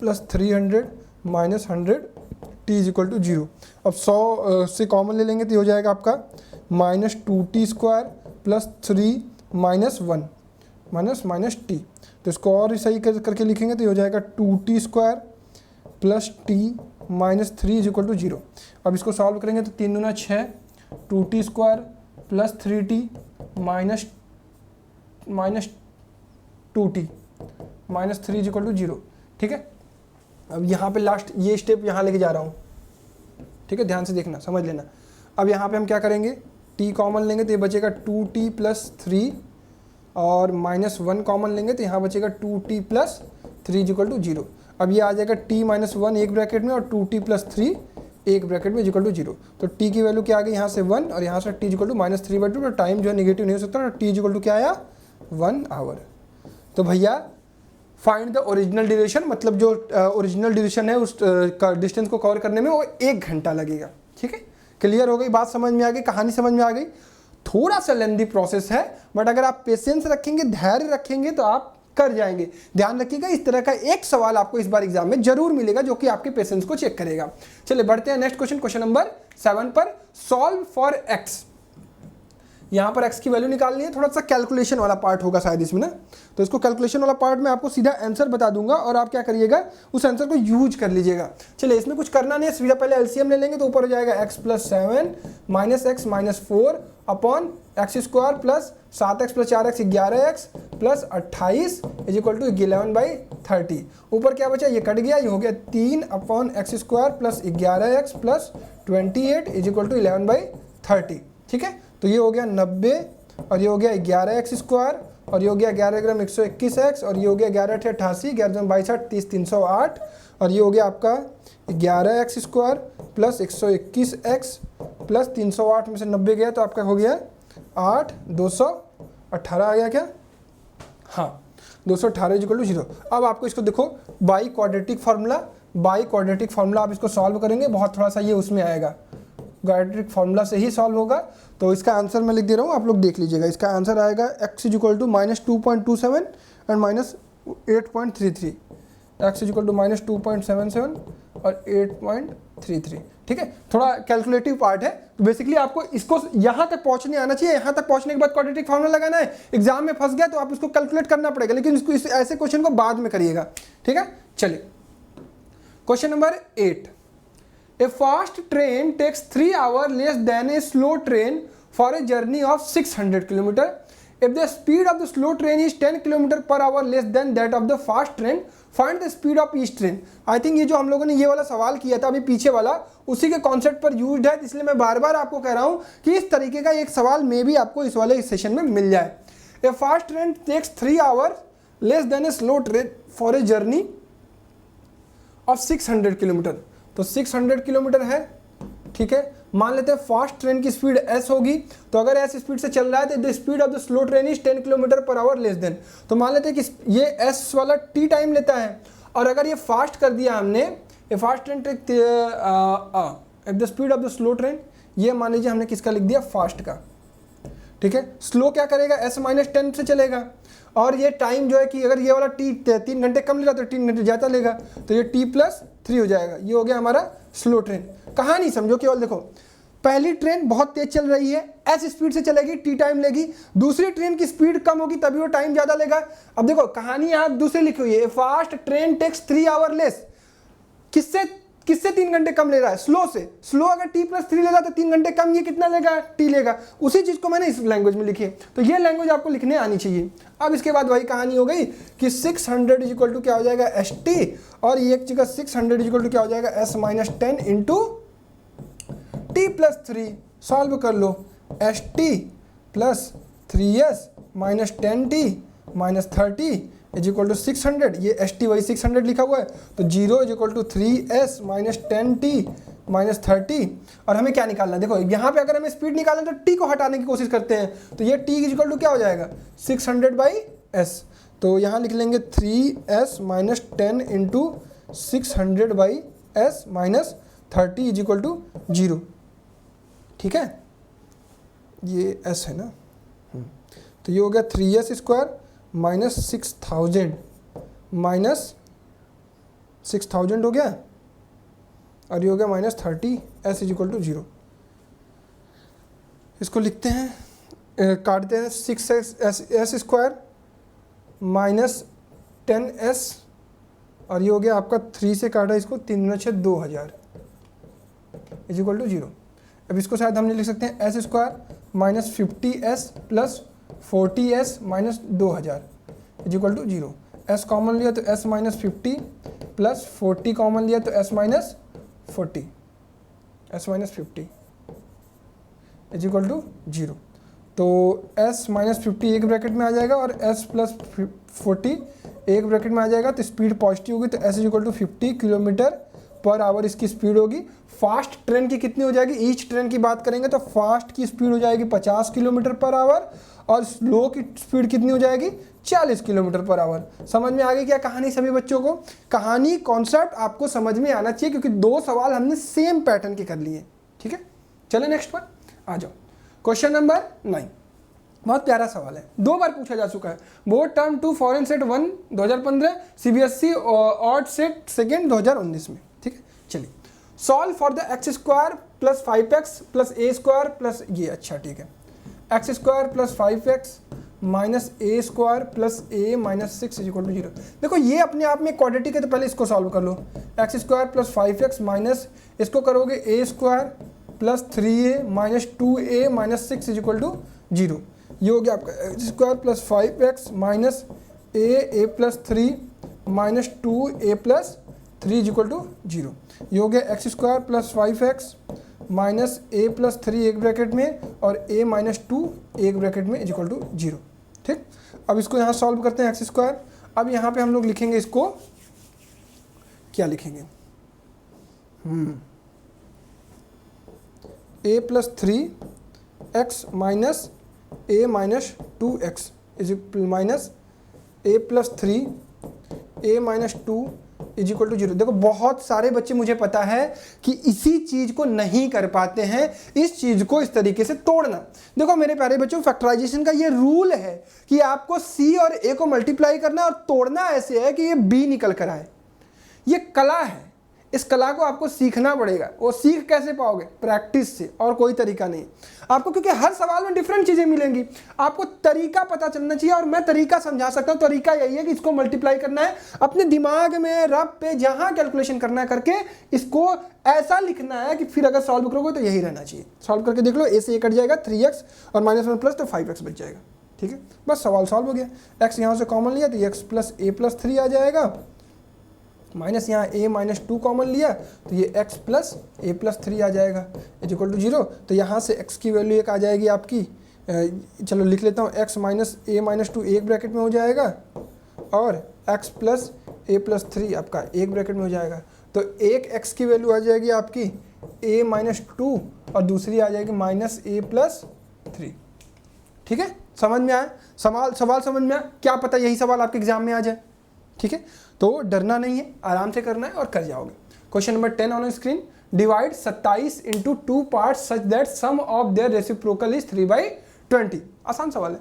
plus 300 minus 100t is equal to 0। अब 100 से कॉमन ले लेंगे तो ये हो जाएगा आपका minus 2t square plus 3 minus 1 minus t। तो इसको और सही करके लिखेंगे तो ये हो जाएगा 2t square plus t minus 3 is equal to 0। अब इसको सॉल्व करेंगे तो 3 दूना 6, 2t square plus 3t minus 2t minus 3 is equal to 0। ठीक है, अब यहाँ पे लास्ट ये स्टेप यहाँ लेके जा रहा हूँ, ठीक है, ध्यान से देखना, समझ लेना। अब यहाँ पे हम क्या करेंगे, t कॉमन लेंगे तो ये बचेगा 2t प्लस 3 और माइनस 1 कॉमन लेंगे तो यहाँ बचेगा 2t plus 3 is equal to 0। अब ये आ जाएगा t माइनस 1 एक ब्रैकेट में और 2t प्लस 3 एक ब्रैकेट में इज इक्वल टू 0। तो t की वैल्यू क्या आ गई यहाँ से 1 और यहाँ से t is equal to minus 3/2। तो टाइम जो है निगेटिव नहीं हो सकता, तो t इज इक्वल टू क्या आया, 1 आवर। तो भैया फाइंड द ओरिजिनल ड्यूरेशन, मतलब जो ओरिजिनल ड्यूरेशन है उस डिस्टेंस को कवर करने में वो 1 घंटा लगेगा। ठीक है, क्लियर हो गई बात, समझ में आ गई, कहानी समझ में आ गई। थोड़ा सा लेंदी प्रोसेस है, बट अगर आप पेशेंस रखेंगे, धैर्य रखेंगे तो आप कर जाएंगे। ध्यान रखिएगा, इस तरह का एक सवाल आपको इस बार एग्जाम में जरूर मिलेगा जो कि आपके पेशेंस को चेक करेगा। चलिए बढ़ते हैं नेक्स्ट क्वेश्चन, क्वेश्चन नंबर 7 पर। सॉल्व फॉर x, यहाँ पर x की वैल्यू निकालनी है, थोड़ा सा कैलकुलेशन वाला पार्ट होगा शायद इसमें ना, तो इसको कैलकुलेशन वाला पार्ट में आपको सीधा आंसर बता दूंगा और आप क्या करिएगा, उस आंसर को यूज कर लीजिएगा। चलिए इसमें कुछ करना नहीं है, सीधा पहले एलसीएम ले लेंगे तो ऊपर हो जाएगा x plus 7 minus x minus 4 upon x square plus 7x plus 4x 11x plus 28 is equal to 11/30। ऊपर क्या बचा, ये कट गया, ये हो गया 3 upon x square plus 11x plus 28 is equal to 11/30। ठीक है, तो ये हो गया 90 और ये हो गया 11x स्क्वायर और ये हो गया 11 ग्राम 121x और ये हो गया 11 × 88, 11 × 22 30 308 और ये हो गया आपका 11x square plus 121x plus 308 में से 90 गया तो आपका हो गया 8 218 आ गया क्या, हाँ 218 इक्वल टू 0। अब आपको इसको देखो बाई क्वाड्रेटिक फार्मूला आप इसको सॉल्व करेंगे, बहुत थोड़ा सा ये उसमें आएगा, क्वाड्रेटिक फार्मूला से ही सॉल्व होगा। तो इसका आंसर मैं लिख दे रहा हूँ, आप लोग देख लीजिएगा। इसका आंसर आएगा x is equal to minus 2.27 and minus 8.33, x is equal to minus 2.77 और 8.33। ठीक है, थोड़ा कैलकुलेटिव पार्ट है, तो बेसिकली आपको इसको यहाँ तक पहुँचने आना चाहिए। यहाँ तक पहुँचने के बाद क्वाड्रेटिक फार्मूला लगाना है, एग्जाम में फंस गया तो आप इसको कैलकुलेट करना पड़ेगा, लेकिन इसको ऐसे क्वेश्चन को बाद में करिएगा। ठीक है, चलिए question number 8। A fast train takes 3 hours less than a slow train for a journey of 600 km. If the speed of the slow train is 10 km per hour less than that of the fast train, find the speed of each train. I think ये जो हम लोगों ने ये वाला सवाल किया था अभी पीछे वाला, उसी के कॉन्सेप्ट पर यूज्ड है, इसलिए मैं बार बार आपको कह रहा हूँ कि इस तरीके का एक सवाल में भी आपको इस वाले सेशन में मिल जाए। A fast train takes 3 hours less than a slow train for a journey of 600 km. तो 600 किलोमीटर है, ठीक है, मान लेते हैं फास्ट ट्रेन की स्पीड s होगी, तो अगर s स्पीड से चल रहा है तो the speed of the slow train is 10 kilometre per our less than, तो मान लेते हैं कि ये s वाला t टाइम लेता है, और अगर ये फास्ट कर दिया हमने, ये fast train if the speed of the slow train ये मान लीजिए हमने किसका लिख दिया, फास्ट का, ठीक है। स्लो क्या करेगा, s-10 से चलेगा, और ये टाइम जो है कि अगर ये वाला t 3 घंटे कम ले रहा तो 3 घंटे ज़्यादा लेगा, तो ये t+3 हो जाएगा। ये हो गया हमारा स्लो ट्रेन। कहानी समझो केवल, देखो पहली ट्रेन बहुत तेज चल रही है, s स्पीड से चलेगी, t टाइम लेगी। दूसरी ट्रेन की स्पीड कम होगी तभी वो टाइम ज़्यादा लेगा। अब देखो कहानी यहाँ दूसरी लिखी हुई है, fast train takes 3 hour less. किससे 3 घंटे कम ले रहा है, स्लो से। स्लो अगर t+3 ले रहा है तो 3 घंटे कम ये कितना लेगा, t लेगा। उसी चीज को मैंने इस लैंग्वेज में लिखी है, तो ये लैंग्वेज आपको लिखने आनी चाहिए। अब इसके बाद वही कहानी हो गई कि 600 इक्वल टू क्या हो जाएगा, st, और ये एक जगह 600 इक्वल टू क्या हो जाएगा, s-10 इंटू t+3। सॉल्व कर लो, st plus 3s minus 10t minus 30 is equal to 600। ये st वही 600 लिखा हुआ है, तो 0 is equal to 3s minus 10t minus 30। और हमें क्या निकालना है, देखो यहाँ पे अगर हमें स्पीड निकालना है तो t को हटाने की कोशिश करते हैं, तो ये t इज इक्वल टू क्या हो जाएगा, 600/s। तो यहाँ लिख लेंगे 3s minus 10 into 600/s minus 30 is equal to 0, ठीक है। ये s है ना, तो ये हो गया 3s स्क्वायर माइनस 6000 माइनस 6000 हो गया, और ये हो गया minus 30 s is equal to 0। इसको लिखते हैं, काटते हैं, 6s स्क्वायर माइनस 10s, और ये हो गया आपका 3 से काटा इसको, 3×6 = 2000 इज इक्वल टू 0। अब इसको शायद हमने लिख सकते हैं s square minus 50s plus 40s minus 2000 is equal to 0। s common लिया तो s माइनस 50 प्लस 40 कॉमन लिया तो s minus 40, s minus 50 is equal to 0। तो s माइनस 50 एक ब्रैकेट में आ जाएगा और s प्लस 40 एक ब्रैकेट में आ जाएगा, तो स्पीड पॉजिटिव होगी, तो s is equal to 50 km/h इसकी स्पीड होगी। फास्ट ट्रेन की कितनी हो जाएगी, ईच ट्रेन की बात करेंगे तो फास्ट की स्पीड हो जाएगी 50 km/h, और स्लो की स्पीड कितनी हो जाएगी, 40 km/h। समझ में आ गई क्या कहानी सभी बच्चों को? कहानी कॉन्सेप्ट आपको समझ में आना चाहिए, क्योंकि 2 सवाल हमने सेम पैटर्न के कर लिए, ठीक है। चले नेक्स्ट पर आ जाओ। क्वेश्चन नंबर 9, बहुत प्यारा सवाल है, 2 बार पूछा जा चुका है। Board term 2 foreign set 1 2015, CBSE odd set 2 2019 में, ठीक है। चलिए, solve for the x square plus 5x plus a square plus ये, अच्छा ठीक है, x square plus 5x minus a square plus a minus 6 is equal to 0। देखो ये अपने आप में क्वाड्रेटिक है, तो पहले इसको सॉल्व कर लो। x square plus 5x minus इसको करोगे a square plus 3a minus 2a minus 6 is equal to 0। ये हो गया आपका x square plus 5x minus a plus 3 minus 2a plus 3 is equal to 0। ये हो गया x square plus 5x minus a plus 3 एक ब्रैकेट में और a माइनस 2 एक ब्रैकेट में इज इक्वल टू 0, ठीक। अब इसको यहाँ सॉल्व करते हैं x स्क्वायर। अब यहाँ पे हम लोग लिखेंगे इसको, क्या लिखेंगे, a plus 3x minus a minus 2x is minus a plus 3 a minus 2 is equal to 0। देखो बहुत सारे बच्चे, मुझे पता है कि इसी चीज को नहीं कर पाते हैं, इस चीज को इस तरीके से तोड़ना। देखो मेरे प्यारे बच्चों, फैक्टराइजेशन का ये रूल है कि आपको c और a को मल्टीप्लाई करना और तोड़ना ऐसे है कि ये b निकल कर आए। ये कला है, इस कला को आपको सीखना पड़ेगा। वो सीख कैसे पाओगे, प्रैक्टिस से, और कोई तरीका नहीं आपको, क्योंकि हर सवाल में डिफरेंट चीजें मिलेंगी। आपको तरीका पता चलना चाहिए, और मैं तरीका समझा सकता हूँ। तरीका यही है कि इसको मल्टीप्लाई करना है, अपने दिमाग में रब पे जहां कैलकुलेशन करना है करके इसको ऐसा लिखना है कि फिर अगर सॉल्व करोगे तो यही रहना चाहिए। सॉल्व करके देख लो, a से a कट जाएगा, 3x और -1 प्लस तो 5x बच जाएगा, ठीक है। बस सवाल सॉल्व हो गया। x यहाँ से कॉमन लिया तो x प्लस a प्लस 3 आ जाएगा, माइनस यहाँ a माइनस 2 कॉमन लिया तो ये x प्लस a प्लस 3 आ जाएगा इज इक्वल टू 0। तो यहाँ से x की वैल्यू एक आ जाएगी आपकी, चलो लिख लेता हूँ, x माइनस a माइनस 2 एक ब्रैकेट में हो जाएगा, और x प्लस a प्लस 3 आपका एक ब्रैकेट में हो जाएगा। तो एक x की वैल्यू आ जाएगी आपकी a माइनस 2 और दूसरी आ जाएगी माइनस a प्लस 3, ठीक है। समझ में आया सवाल समझ में आया? क्या पता यही सवाल आपके एग्जाम में आ जाए, ठीक है। तो डरना नहीं है, आराम से करना है और कर जाओगे। Question number 10 on screen. Divide 27 into 2 part such that sum of their reciprocal is 3/20। आसान सवाल है।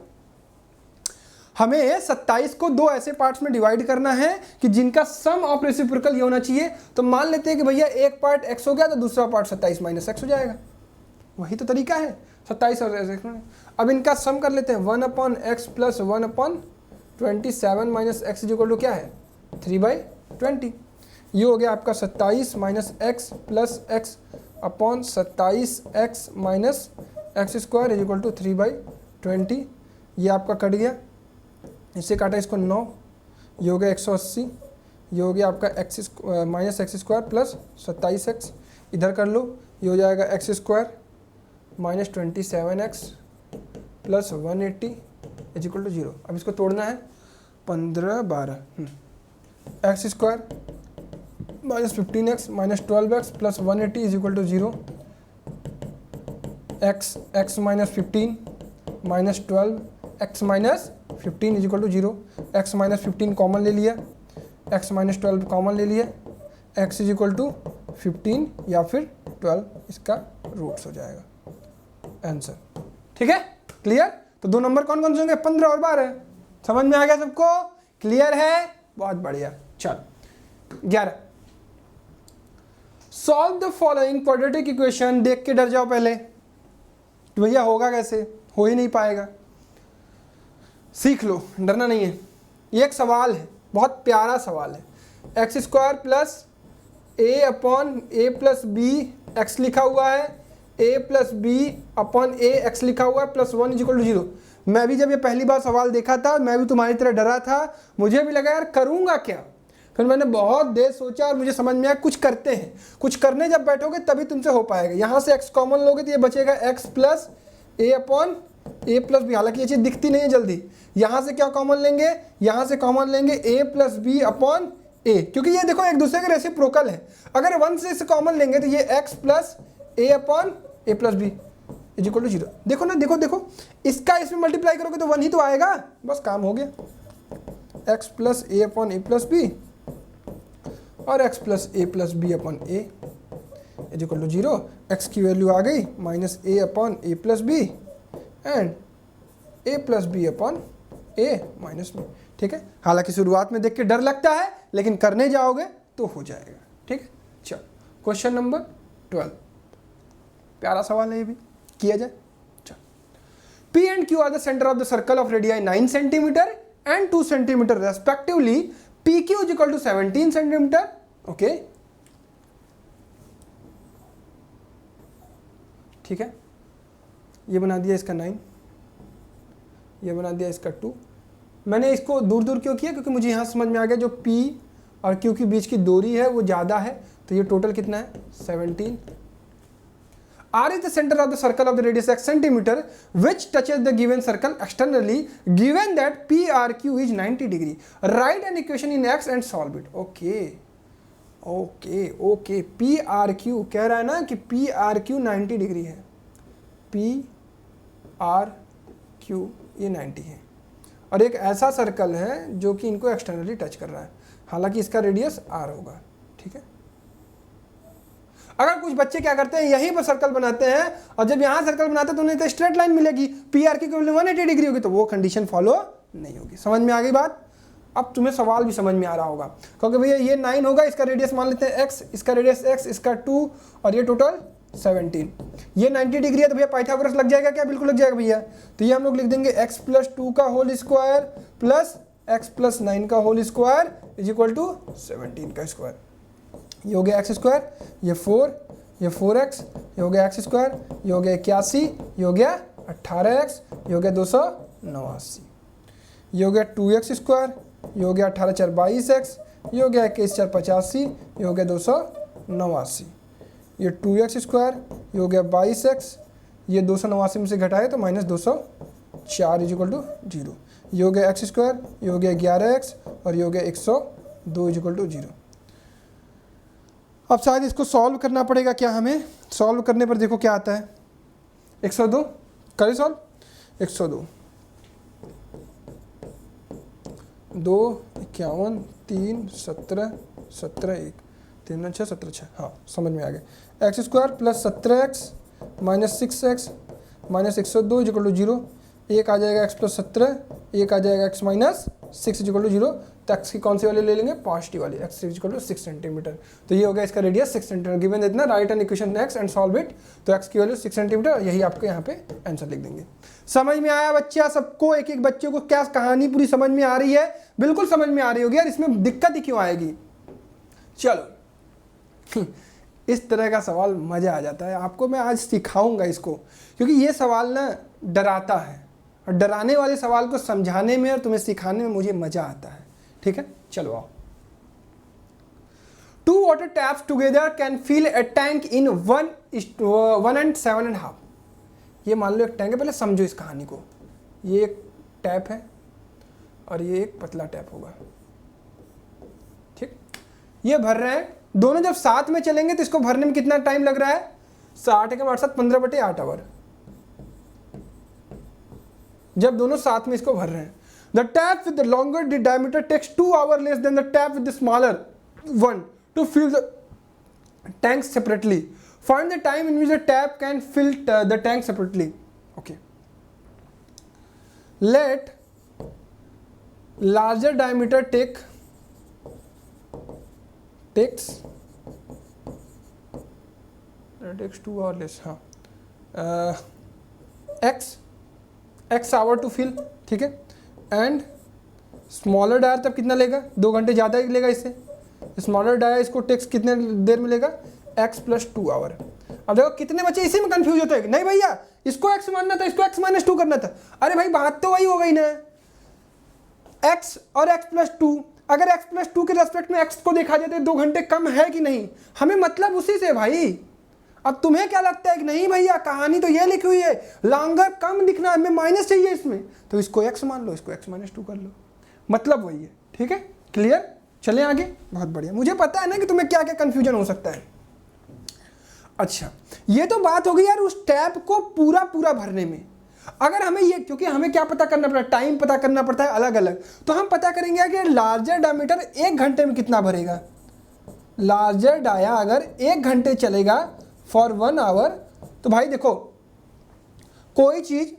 हमें 27 को दो ऐसे पार्ट्स में डिवाइड करना है कि जिनका सम ऑफ रेसिप्रोकल ये होना चाहिए। तो मान लेते हैं कि भैया एक पार्ट x हो गया तो दूसरा पार्ट 27 माइनस x हो जाएगा। वही तो तरीका है 27 और x। अब इनका सम कर लेते हैं 1/x plus 1/27 minus x equal to क्या है 3/20। ये हो गया आपका 27 minus x plus x upon 27x minus x square equal to 3/20। ये आपका कट गया, इससे काटा इसको 9, ये हो गया 180। ये हो गया आपका x minus x square plus 27x, इधर कर लो, ये हो जाएगा x square minus 27x plus 180 is equal to 0। अब इसको तोड़ना है 15 12 x square minus 15x minus 12x plus 180 is equal to 0। x minus 15 minus 12 x minus 15 is equal to 0। x minus 15 common ले लिया, x माइनस 12 कॉमन ले लिया, x इज इक्वल टू 15 या फिर 12 इसका रूट्स हो जाएगा आंसर। ठीक है, क्लियर। तो दो नंबर कौन कौन से होंगे 15 और 12। समझ में आ गया सबको, क्लियर है, बहुत बढ़िया। चल 11, solve the following quadratic equation. देख के डर जाओ पहले तो भैया होगा कैसे, हो ही नहीं पाएगा, सीख लो, डरना नहीं है। ये एक सवाल है, बहुत प्यारा सवाल है। X square plus a upon a plus B x लिखा हुआ है, ए प्लस बी अपॉन ए एक्स लिखा हुआ है, प्लस 1 इज इक्वल टू 0। मैं भी जब ये पहली बार सवाल देखा था मैं भी तुम्हारी तरह डरा था, मुझे भी लगा यार करूँगा क्या। फिर मैंने बहुत देर सोचा और मुझे समझ में आया कुछ करते हैं। कुछ करने जब बैठोगे तभी तुमसे हो पाएगा। यहाँ से x कॉमन लोगे तो ये बचेगा x plus a upon a plus B. हालांकि ये चीज़ दिखती नहीं है जल्दी। यहाँ से क्या कॉमन लेंगे, यहाँ से कॉमन लेंगे a प्लस बी अपॉन ए, क्योंकि ये देखो एक दूसरे के रेसिप्रोकल है। अगर 1 से इसे कॉमन लेंगे तो ये x plus a upon a plus b is equal to 0। देखो ना, देखो देखो, इसका इसमें मल्टीप्लाई करोगे तो 1 ही तो आएगा, बस काम हो गया। x plus a upon a plus b और x plus a plus b upon a is equal to 0। x की वैल्यू आ गई minus a upon a plus b and a plus b upon a minus b. ठीक है, हालांकि शुरुआत में देख के डर लगता है लेकिन करने जाओगे तो हो जाएगा। ठीक है, चलो क्वेश्चन नंबर 12, प्यारा सवाल है ये भी, किया जाए। चलो, P and Q are the center of the circle of radii 9 cm and 2 cm respectively. PQ is equal to 17 cm. Okay, ठीक है, ये बना दिया इसका 9, ये बना दिया इसका 2। मैंने इसको दूर दूर क्यों किया, क्योंकि मुझे यहाँ समझ में आ गया जो P और Q के बीच की दूरी है वो ज़्यादा है, तो ये टोटल कितना है 17। R is the center of the circle of the radius x centimeter which touches the given circle externally given that PRQ is 90 degree. Write an equation in x and solve it. Okay, okay, okay. PRQ कह रहा है ना कि PRQ 90 डिग्री है, PRQ ये 90 है और एक ऐसा सर्कल है जो कि इनको एक्सटर्नली टच कर रहा है, हालांकि इसका रेडियस R होगा। ठीक है, अगर कुछ बच्चे क्या करते हैं यहीं पर सर्कल बनाते हैं और जब यहाँ सर्कल बनाते हैं तो उन्हें तो स्ट्रेट लाइन मिलेगी, पीआर की वैल्यू 180 डिग्री होगी, तो वो कंडीशन फॉलो नहीं होगी। समझ में आ गई बात। अब तुम्हें सवाल भी समझ में आ रहा होगा, क्योंकि भैया ये 9 होगा, इसका रेडियस मान लेते हैं x, इसका रेडियस x, इसका 2 और ये टोटल 17। ये 90 डिग्री है तो भैया पाइथागोरस लग जाएगा क्या, बिल्कुल लग जाएगा भैया। तो ये हम लोग लिख देंगे x प्लस 2 का whole square plus x plus 9 का whole square is equal to 17 का स्क्वायर। ये हो गया एक्स स्क्वायर, ये 4, ये 4x, ये हो गया एक्स स्क्वायर, ये हो गया 81, ये हो गया 18x, ये हो गया 289, ये हो गया 2x स्क्वायर, ये हो गया 18 4 22x, ये हो गया 21 4 85, ये हो गया 289, ये 2x स्क्वायर, ये हो गया 22x, ये 289 में से घटाए तो माइनस 204 इज इक्वल टू 0, ये हो गया एक्स स्क्वायर, ये हो गया 11x और ये हो गया 102 इज इक्वल टू 0। अब शायद इसको सॉल्व करना पड़ेगा क्या हमें, सॉल्व करने पर देखो क्या आता है। 102 करें सॉल्व, 102 2 51 3 17 17 1, 3 6 17 6, हाँ समझ में आ गया। X square plus 17x minus 6x minus 102 equal to 0। एक आ जाएगा x प्लस 17, एक आ जाएगा x माइनस 6 इक्वल टू 0। तो x की कौन सी वाली ले लेंगे, पॉजिटिव वाली, x इक्वल टू 6 सेंटीमीटर। तो ये हो गया इसका रेडियस 6 सेंटीमीटर। गिवन इतना right an equation x and solve it. तो x की वैल्यू 6 सेंटीमीटर, यही आपको यहाँ पे आंसर लिख देंगे। समझ में आया बच्चा सबको? एक एक बच्चे को क्या कहानी पूरी समझ में आ रही है? बिल्कुल समझ में आ रही होगी यार, इसमें दिक्कत ही क्यों आएगी। चलो इस तरह का सवाल मजा आ जाता है। आपको मैं आज सिखाऊंगा इसको, क्योंकि ये सवाल ना डराता है, और डराने वाले सवाल को समझाने में और तुम्हें सिखाने में मुझे मजा आता है। ठीक है, चलो आओ। 2 water taps together can fill a tank in 1 and 7.5। ये मान लो एक टैंक है, पहले समझो इस कहानी को। ये एक टैप है और ये एक पतला टैप होगा, ठीक। ये भर रहे हैं, दोनों जब साथ में चलेंगे तो इसको भरने में कितना टाइम लग रहा है, 60 के 8 15/8 आवर, जब दोनों साथ में इसको भर रहे हैं। The tap with the longer diameter takes 2 hours less than the tap with the smaller one to fill the tank separately. Find the time in which the tap can fill the tank separately. Okay. Let larger diameter takes takes 2 hours less, हाँ, x hour to fill, ठीक है। एंड स्मॉलर डायर तब कितना लेगा, 2 घंटे ज़्यादा ही लेगा इससे। स्मॉलर डायर इसको टेक्स कितने देर में लेगा, x प्लस 2 आवर। अब देखो कितने बच्चे इसी में कंफ्यूज होते हैं, नहीं भैया इसको x मानना था, इसको x माइनस 2 करना था। अरे भाई बात तो वही हो गई ना, x और x प्लस 2। अगर x प्लस 2 के रेस्पेक्ट में x को देखा जाए तो 2 घंटे कम है कि नहीं, हमें मतलब उसी से भाई। अब तुम्हें क्या लगता है कि नहीं भैया कहानी तो ये लिखी हुई है, लॉन्गर कम दिखना, हमें माइनस चाहिए इसमें, तो इसको x मान लो, इसको x माइनस 2 कर लो, मतलब वही है। ठीक है, क्लियर? चलें आगे। बहुत बढ़िया, मुझे पता है ना कि तुम्हें क्या क्या कंफ्यूजन हो सकता है। अच्छा, ये तो बात हो गई यार उस टैप को पूरा पूरा भरने में। अगर हमें ये, क्योंकि हमें क्या पता करना पड़ता है, टाइम पता करना पड़ता है अलग अलग, तो हम पता करेंगे कि लार्जर डायमीटर 1 घंटे में कितना भरेगा। लार्जर डाया अगर 1 घंटे चलेगा फॉर 1 आवर, तो भाई देखो कोई चीज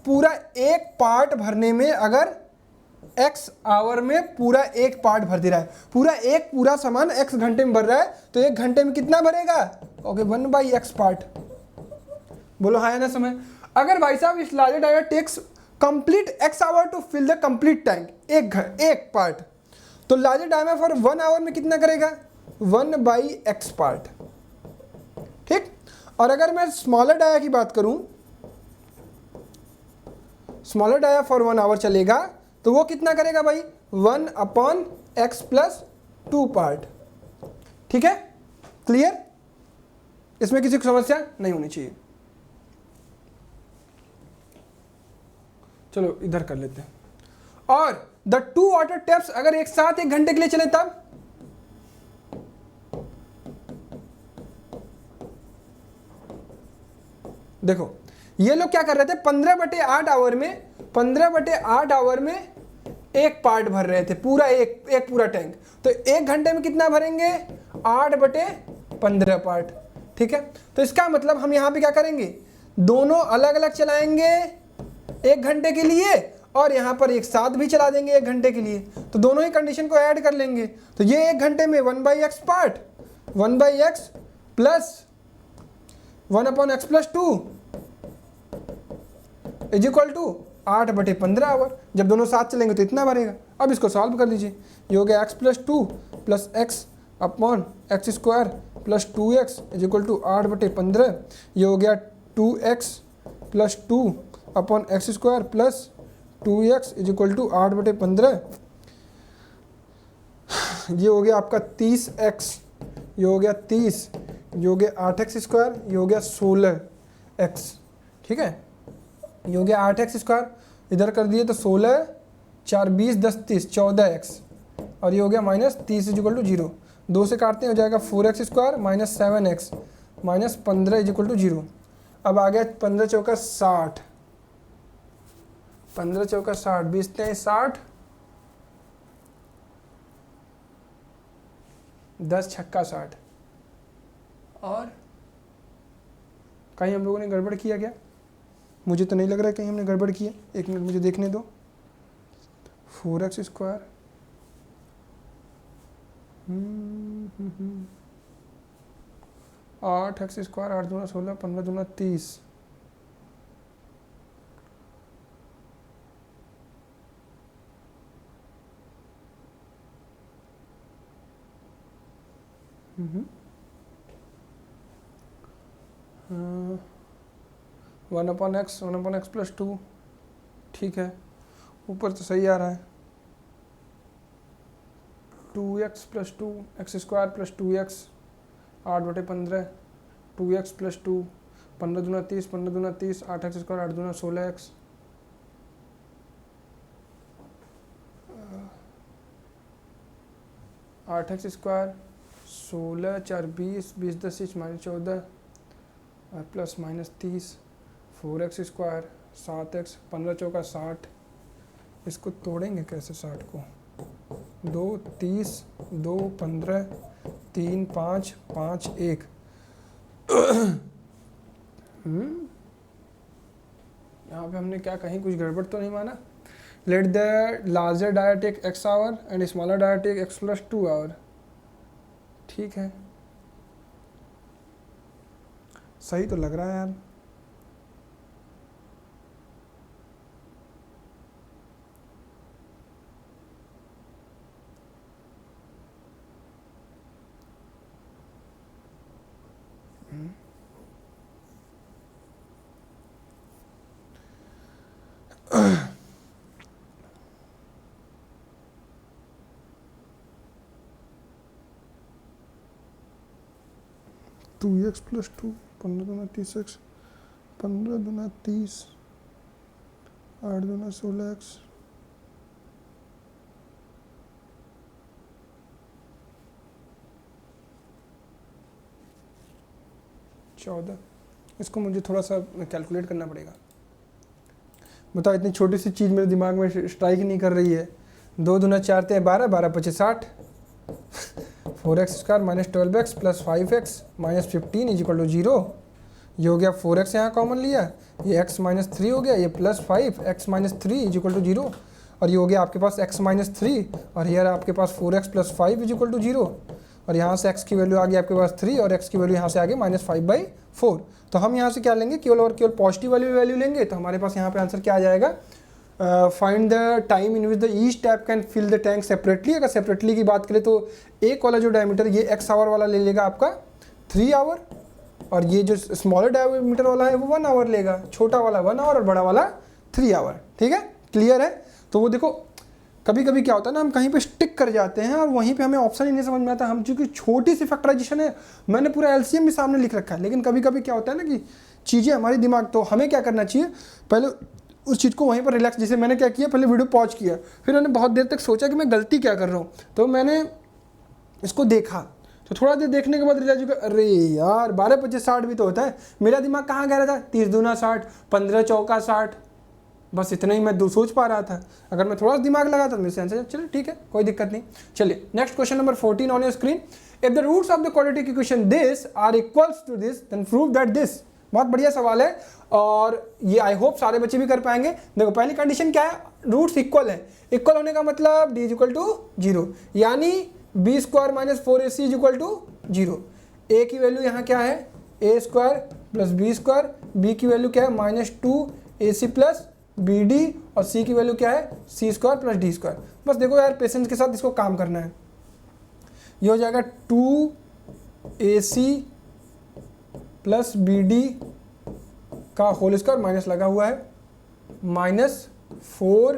पूरा एक पार्ट भरने में अगर x आवर में पूरा एक पार्ट भर दे रहा है, पूरा सामान x घंटे में भर रहा है, तो 1 घंटे में कितना भरेगा, ओके 1/x पार्ट। बोलो हाँ या ना समय। अगर भाई साहब इस larger dia takes complete x hour to fill the complete tank, एक पार्ट, तो लार्जर डाया फॉर 1 आवर में कितना करेगा, 1/x पार्ट, ठीक। और अगर मैं स्मॉलर डाया की बात करूं, स्मॉलर डाया फॉर 1 आवर चलेगा, तो वो कितना करेगा भाई, 1/x प्लस 2 पार्ट। ठीक है, क्लियर? इसमें किसी को समस्या नहीं होनी चाहिए। चलो इधर कर लेते हैं। और द 2 वाटर टैप्स अगर एक साथ 1 घंटे के लिए चले तब, देखो ये लोग क्या कर रहे थे, 15/8 आवर में 15/8 आवर में एक पार्ट भर रहे थे, पूरा एक पूरा टैंक। तो 1 घंटे में कितना भरेंगे, 8/15 पार्ट। ठीक है, तो इसका मतलब हम यहाँ पे क्या करेंगे, दोनों अलग अलग चलाएंगे 1 घंटे के लिए, और यहाँ पर एक साथ भी चला देंगे 1 घंटे के लिए, तो दोनों ही कंडीशन को ऐड कर लेंगे। तो ये 1 घंटे में 1/x part, 1/x plus 1/x plus 2 is equal to 8/15 hour. जब दोनों साथ चलेंगे तो इतना भरेगा। अब इसको सॉल्व कर लीजिए, ये हो गया x plus 2 plus x/x square plus 2x is equal to 8/15। ये हो गया 2x plus 2/x square plus 2x is equal to 8/15। ये हो गया आपका 30x, ये हो गया 30, ये हो गया 8x स्क्वायर, ये हो गया 16x। ठीक है, ये हो गया 8x स्क्वायर, इधर कर दिए तो 16 4 20 10 30 14x, और ये हो गया माइनस 30 इज इक्वल टू 0। 2 से काटते हैं हो जाएगा 4x square minus 7x minus 15 is equal to 0। अब आ गया 15 चौका 60, 15 चौका 60, 20 60, 10 छक्का 60। और कहीं हम लोगों ने गड़बड़ किया क्या? मुझे तो नहीं लग रहा है कहीं हमने गड़बड़ किया। एक मिनट मुझे देखने दो। 4x स्क्वायर 8x स्क्वायर 8 दूना 16 15 दूना 30। One upon x plus 2। ठीक है, ऊपर तो सही आ रहा है। 2x plus 2 x square plus 2x 8/15 2x plus 2 15 दूना 30 15 दूना 30 8x स्क्वायर 8 दूना 16x 8x स्क्वायर 16 4 20 20 10 -14 और प्लस -30 4x स्क्वायर 7x 15 चौका 60। इसको तोड़ेंगे कैसे 60 को? 2 30 2 15 3 5 5 1। यहाँ पे हमने क्या कहीं कुछ गड़बड़ तो नहीं माना? Let the larger dia take x hour and smaller dia take x plus 2 hour. ठीक है, सही तो लग रहा है यार। टू एक्स प्लस 2 15 दूना 30x 15 दूना 30 8 दूना 16x 14। इसको मुझे थोड़ा सा कैलकुलेट करना पड़ेगा। बताओ, इतनी छोटी सी चीज़ मेरे दिमाग में स्ट्राइक नहीं कर रही है। 2 दूना 4 × 12 12 × 60 4x square minus 12x plus 5x minus 15 is equal to 0। ये हो गया 4x यहाँ कॉमन लिया, ये x माइनस 3 हो गया, ये plus 5 x minus 3 is equal to 0। और ये हो गया आपके पास x माइनस 3 और ये आपके पास 4x plus 5 is equal to 0। और यहाँ से x की वैल्यू आ गई आपके पास 3 और x की वैल्यू यहाँ से आ गई -5/4। तो हम यहाँ से क्या लेंगे? केवल और केवल पॉजिटिव वाली वैल्यू लेंगे। तो हमारे पास यहाँ पे आंसर क्या आ जाएगा? Find the time in which the each tap can fill the tank separately. अगर सेपरेटली की बात करें तो एक वाला जो डायमीटर ये x आवर वाला ले लेगा आपका 3 आवर, और ये जो स्मॉलर डायमीटर वाला है वो 1 आवर लेगा। छोटा वाला 1 आवर और बड़ा वाला 3 आवर। ठीक है, क्लियर है? तो वो देखो, कभी कभी क्या होता है ना, हम कहीं पे स्टिक कर जाते हैं और वहीं पे हमें ऑप्शन ही नहीं समझ में आता। हम चूंकि छोटी सी फैक्टराइजेशन है, मैंने पूरा एलसीएम भी सामने लिख रखा है, लेकिन कभी कभी क्या होता है ना कि चीज़ें हमारी दिमाग, तो हमें क्या करना चाहिए, पहले उस चीज़ को वहीं पर रिलैक्स, जैसे मैंने क्या किया, पहले वीडियो पॉज किया, फिर मैंने बहुत देर तक सोचा कि मैं गलती क्या कर रहा हूँ, तो मैंने इसको देखा। तो थोड़ा देर देखने के बाद रियलाइज हुआ, अरे यार 12 × 25 60 भी तो होता है। मेरा दिमाग कहाँ गया रहा था? 30 दूना 60 15 चौका 60, बस इतना ही मैं सोच पा रहा था। अगर मैं थोड़ा सा दिमाग लगा तो मेरे से आंसर, चलिए ठीक है, कोई दिक्कत नहीं। चलिए next question number 14 on your screen. If the roots of the quadratic equation this are equals to this then prove that this. बहुत बढ़िया सवाल है और ये आई होप सारे बच्चे भी कर पाएंगे। देखो, पहली कंडीशन क्या है? रूट्स इक्वल है। इक्वल होने का मतलब d इक्वल टू 0, यानी b स्क्वायर minus 4ac is equal to 0। a की वैल्यू यहाँ क्या है? a square plus b square. b की वैल्यू क्या है? -2ac plus bd। और c की वैल्यू क्या है? c square plus d square. बस देखो यार, पेशेंस के साथ इसको काम करना है। ये हो जाएगा 2ac प्लस bd का होल स्क्वायर, माइनस लगा हुआ है, -4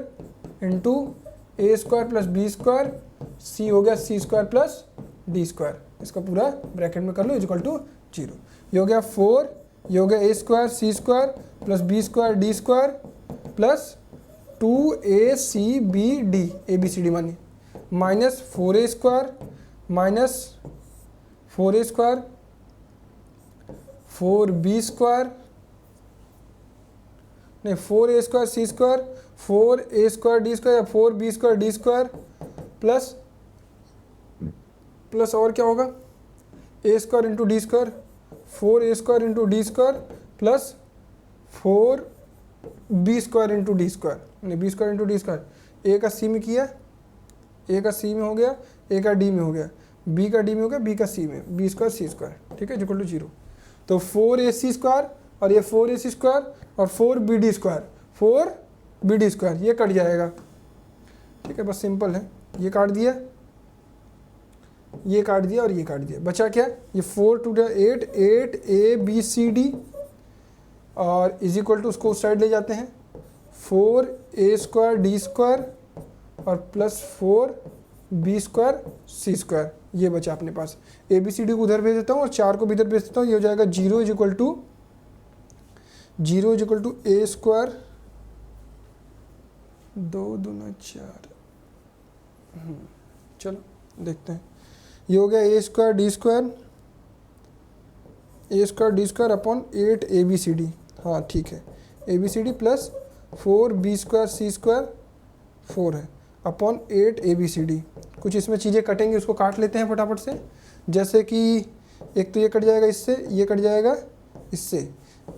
इंटू ए स्क्वायर प्लस बी स्क्वायर, सी हो गया c square plus d square. इसका पूरा ब्रैकेट में कर लो, इज इक्वल टू 0। ये हो गया 4, ये हो गया a square C square plus b square D square plus 2acbd ABCD मानिए, -4a square minus 4a square 4b square, नहीं 4a स्क्वायर सी square 4a square D square या 4b square D square plus और क्या होगा, A square into D square, 4a² into D square प्लस 4b square into D square, यानी B square into D square. A का सी में किया, ए का सी में हो गया, ए का डी में हो गया, बी का डी में हो गया, बी का सी में, बी स्क्वायर सी स्क्वायर, ठीक है, इक्वल टू 0। तो 4ac स्क्वायर और ये 4ac स्क्वायर और 4bd स्क्वायर, 4bd स्क्वायर ये कट जाएगा, ठीक है, बस सिंपल है। ये काट दिया, ये काट दिया और ये काट दिया, बचा क्या, ये 4 2 8, 8abcd और इज इक्वल टू उसको उस साइड ले जाते हैं, 4a² डी स्क्वायर और प्लस 4b स्क्वायर सी स्क्वायर, ये बचा अपने पास। ए बी सी डी को उधर भेज देता हूँ और 4 को भी इधर भेज देता हूँ, ये हो जाएगा 0 is equal to a square 2 दूना 4। चलो देखते हैं, ये हो गया a² d square, a² d square upon 8 abcd, हाँ ठीक है, abcd प्लस 4b स्क्वायर सी स्क्वायर 4 है अपॉन 8 abcd। कुछ इसमें चीज़ें कटेंगी, उसको काट लेते हैं फटाफट से। जैसे कि एक तो ये कट जाएगा इससे, ये कट जाएगा इससे,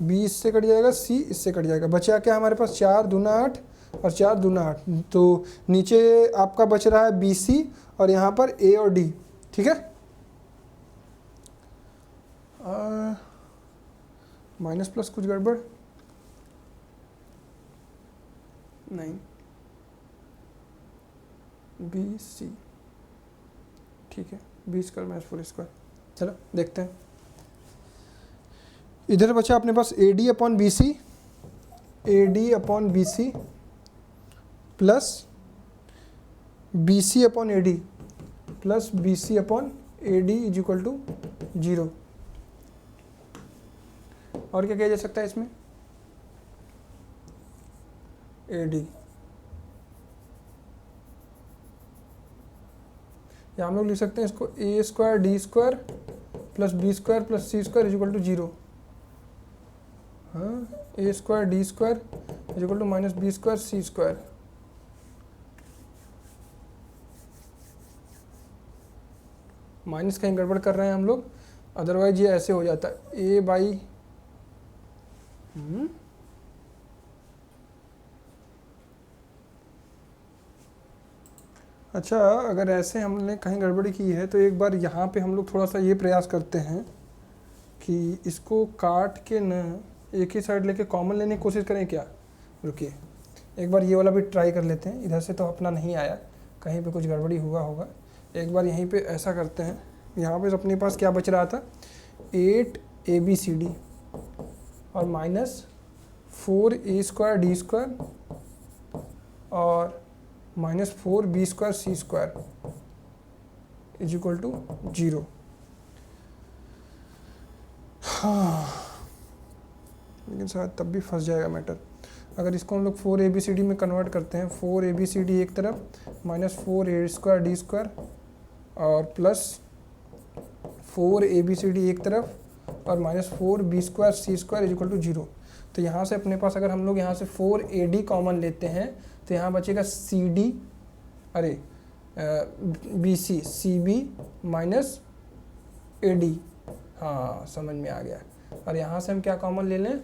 b इससे कट जाएगा, c इससे कट जाएगा, बचा क्या हमारे पास 4 दूना 8 और 4 दूना 8। तो नीचे आपका बच रहा है BC और यहाँ पर A और D, ठीक है। माइनस प्लस कुछ गड़बड़ नहीं, BC ठीक है, B स्क्वायर माइनस 4 स्क्वायर। चलो देखते हैं, इधर बचा अपने पास AD upon BC, AD upon BC plus BC upon AD plus BC upon AD is equal to 0। और क्या किया जा सकता है इसमें, AD या हम लोग लिख सकते हैं इसको a² d square plus b square plus c square is equal to 0। हाँ, a² d square is equal to minus b square c square. Minus कहीं गड़बड़ कर रहे हैं हम लोग, अदरवाइज ये ऐसे हो जाता है a बाई अच्छा, अगर ऐसे हमने कहीं गड़बड़ी की है तो एक बार यहाँ पे हम लोग थोड़ा सा ये प्रयास करते हैं कि इसको काट के न एक ही साइड लेके कॉमन लेने की कोशिश करें क्या। रुकिए एक बार ये वाला भी ट्राई कर लेते हैं, इधर से तो अपना नहीं आया, कहीं पे कुछ गड़बड़ी हुआ होगा। एक बार यहीं पे ऐसा करते हैं, यहाँ पे अपने पास क्या बच रहा था 8 ABCD और माइनस 4a² डी स्क्वायर और minus 4b square C square is equal to 0। हाँ, लेकिन शायद तब भी फंस जाएगा मैटर। अगर इसको हम लोग 4 ABCD में कन्वर्ट करते हैं, 4 ABCD एक तरफ माइनस 4a² डी स्क्वायर और प्लस 4 ABCD एक तरफ और minus 4b square C square is equal to 0। तो यहाँ से अपने पास अगर हम लोग यहाँ से 4AD कॉमन लेते हैं तो यहाँ बचेगा CD, अरे BC CB माइनस AD, हाँ समझ में आ गया। और यहाँ से हम क्या कॉमन ले लें,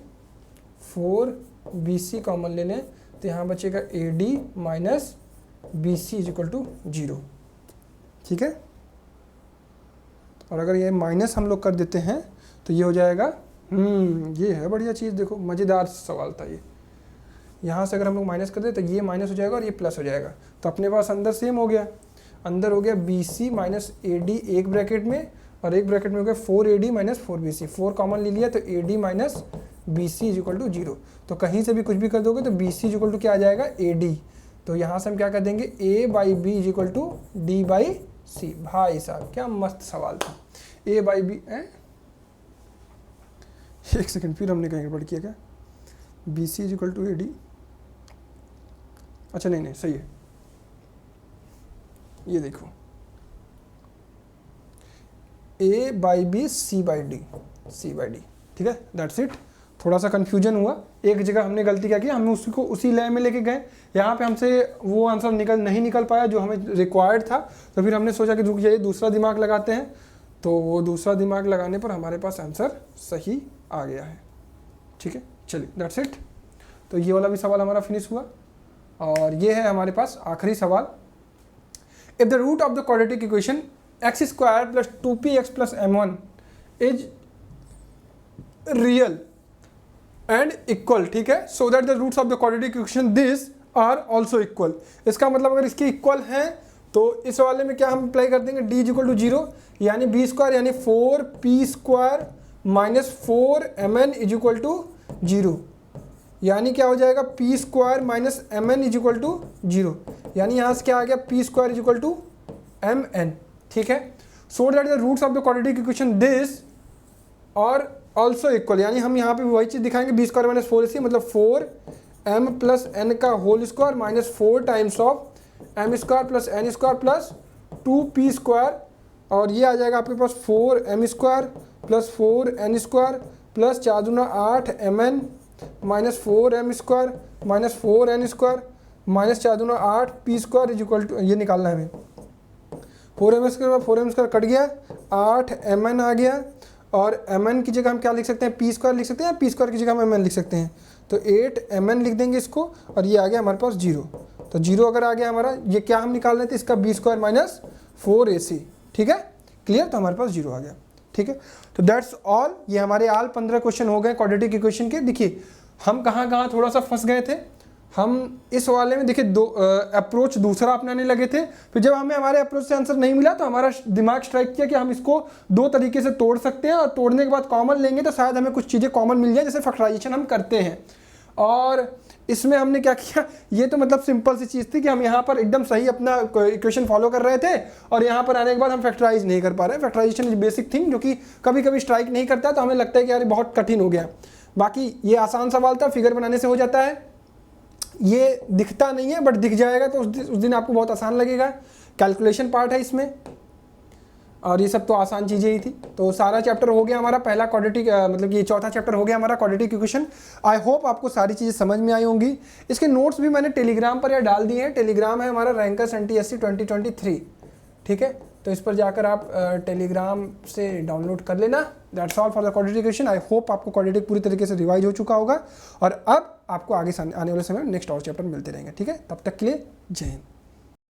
4BC कॉमन ले लें तो यहाँ बचेगा AD minus BC is equal to 0, ठीक है। और अगर ये माइनस हम लोग कर देते हैं तो ये हो जाएगा, ये है बढ़िया चीज़, देखो मज़ेदार सवाल था ये। यहाँ से अगर हम लोग माइनस कर दें तो ये माइनस हो जाएगा और ये प्लस हो जाएगा, तो अपने पास अंदर सेम हो गया, अंदर हो गया BC माइनस AD एक ब्रैकेट में और एक ब्रैकेट में हो गया 4AD माइनस 4BC, 4 कॉमन ले लिया तो AD minus BC is equal to 0। तो कहीं से भी कुछ भी कर दोगे तो BC इज इक्वल टू क्या आ जाएगा AD, तो यहाँ से हम क्या कर देंगे A by B is equal to D by C। भाई साहब क्या मस्त सवाल था, A बाई B। एक सेकंड, फिर हमने कहीं गड़बड़ किया क्या, BC is equal to AD, अच्छा नहीं सही है, ये देखो A by B C by D, ठीक है, दैट्स इट। थोड़ा सा कन्फ्यूजन हुआ, एक जगह हमने गलती क्या की, हमें उसको उसी लय में लेके गए, यहाँ पे हमसे वो आंसर नहीं निकल पाया जो हमें रिक्वायर्ड था, तो फिर हमने सोचा कि रुक जाइए दूसरा दिमाग लगाते हैं, तो वो दूसरा दिमाग लगाने पर हमारे पास आंसर सही आ गया है। ठीक है, चलिए दैट्स इट। तो ये वाला भी सवाल हमारा फिनिश हुआ, और ये है हमारे पास आखिरी सवाल। If the root of the quadratic equation x square plus 2px plus m1 is real and equal, ठीक है, so that the roots of the quadratic equation this are also equal. इसका मतलब अगर इसके इक्वल हैं तो इस वाले में क्या हम अप्लाई कर देंगे, d इक्वल टू 0, यानी बी स्क्वायर यानी 4p square minus 4mn is equal to 0, यानी क्या हो जाएगा p square minus mn is equal to 0, यानी यहाँ से क्या आ गया p square is equal to mn। ठीक है, so that the roots of the quadratic equation this are also equal, यानी हम यहाँ पे वही चीज़ दिखाएंगे, बी स्क्वायर माइनस 4ac मतलब 4m प्लस n का whole square minus 4 times of m square plus n square plus 2p square, और ये आ जाएगा आपके पास 4m square plus 4n square plus 4 दूना 8mn minus 4m square minus 4n square minus 4 दूना 8p square is equal to, ये निकालना है हमें, 4m square 4m square cut गया, 8mn आ गया, और mn की जगह हम क्या लिख सकते हैं, p स्क्वायर लिख सकते हैं, p स्क्वायर की जगह हम mn लिख सकते हैं, तो 8mn लिख देंगे इसको, और ये आ गया हमारे पास 0। तो 0 अगर आ गया हमारा, ये क्या हम निकाल रहे थे, इसका b स्क्वायर माइनस 4ac। ठीक है, क्लियर, तो हमारे पास 0 आ गया। ठीक है, तो दैट्स ऑल, ये हमारे ऑल 15 क्वेश्चन हो गए क्वाड्रेटिक इक्वेशन के। देखिए हम कहाँ थोड़ा सा फंस गए थे, हम इस वाले में देखिए अप्रोच दूसरा अपनाने लगे थे, फिर जब हमें हमारे अप्रोच से आंसर नहीं मिला तो हमारा दिमाग स्ट्राइक किया कि हम इसको 2 तरीके से तोड़ सकते हैं, और तोड़ने के बाद कॉमन लेंगे तो शायद हमें कुछ चीज़ें कॉमन मिल जाए, जैसे फैक्टराइजेशन हम करते हैं। और इसमें हमने क्या किया, ये तो मतलब सिंपल सी चीज़ थी कि हम यहाँ पर एकदम सही अपना इक्वेशन फॉलो कर रहे थे, और यहाँ पर आने के बाद हम फैक्टराइज नहीं कर पा रहे हैं। फैक्टराइजेशन इज बेसिक थिंग जो कि कभी कभी स्ट्राइक नहीं करता है, तो हमें लगता है कि यार बहुत कठिन हो गया। बाकी ये आसान सवाल था, फिगर बनाने से हो जाता है, ये दिखता नहीं है बट दिख जाएगा, तो उस दिन आपको बहुत आसान लगेगा। कैलकुलेशन पार्ट है इसमें, और ये सब तो आसान चीज़ें ही थी। तो सारा चैप्टर हो गया हमारा, पहला क्वाड्रेटिक मतलब कि ये चौथा चैप्टर हो गया हमारा क्वाड्रेटिक इक्वेशन। आई होप आपको सारी चीज़ें समझ में आई होंगी। इसके नोट्स भी मैंने टेलीग्राम पर यहाँ डाल दिए हैं। टेलीग्राम है हमारा रैंकर्स NTSC 2023। ठीक है, तो इस पर जाकर आप टेलीग्राम से डाउनलोड कर लेना। That's all for the quadratic equation. I hope आपको क्वाड्रेटिक पूरी तरीके से रिवाइज हो चुका होगा, और अब आपको आगे आने वाले समय में नेक्स्ट और चैप्टर मिलते रहेंगे। ठीक है, तब तक के लिए जय हिंद।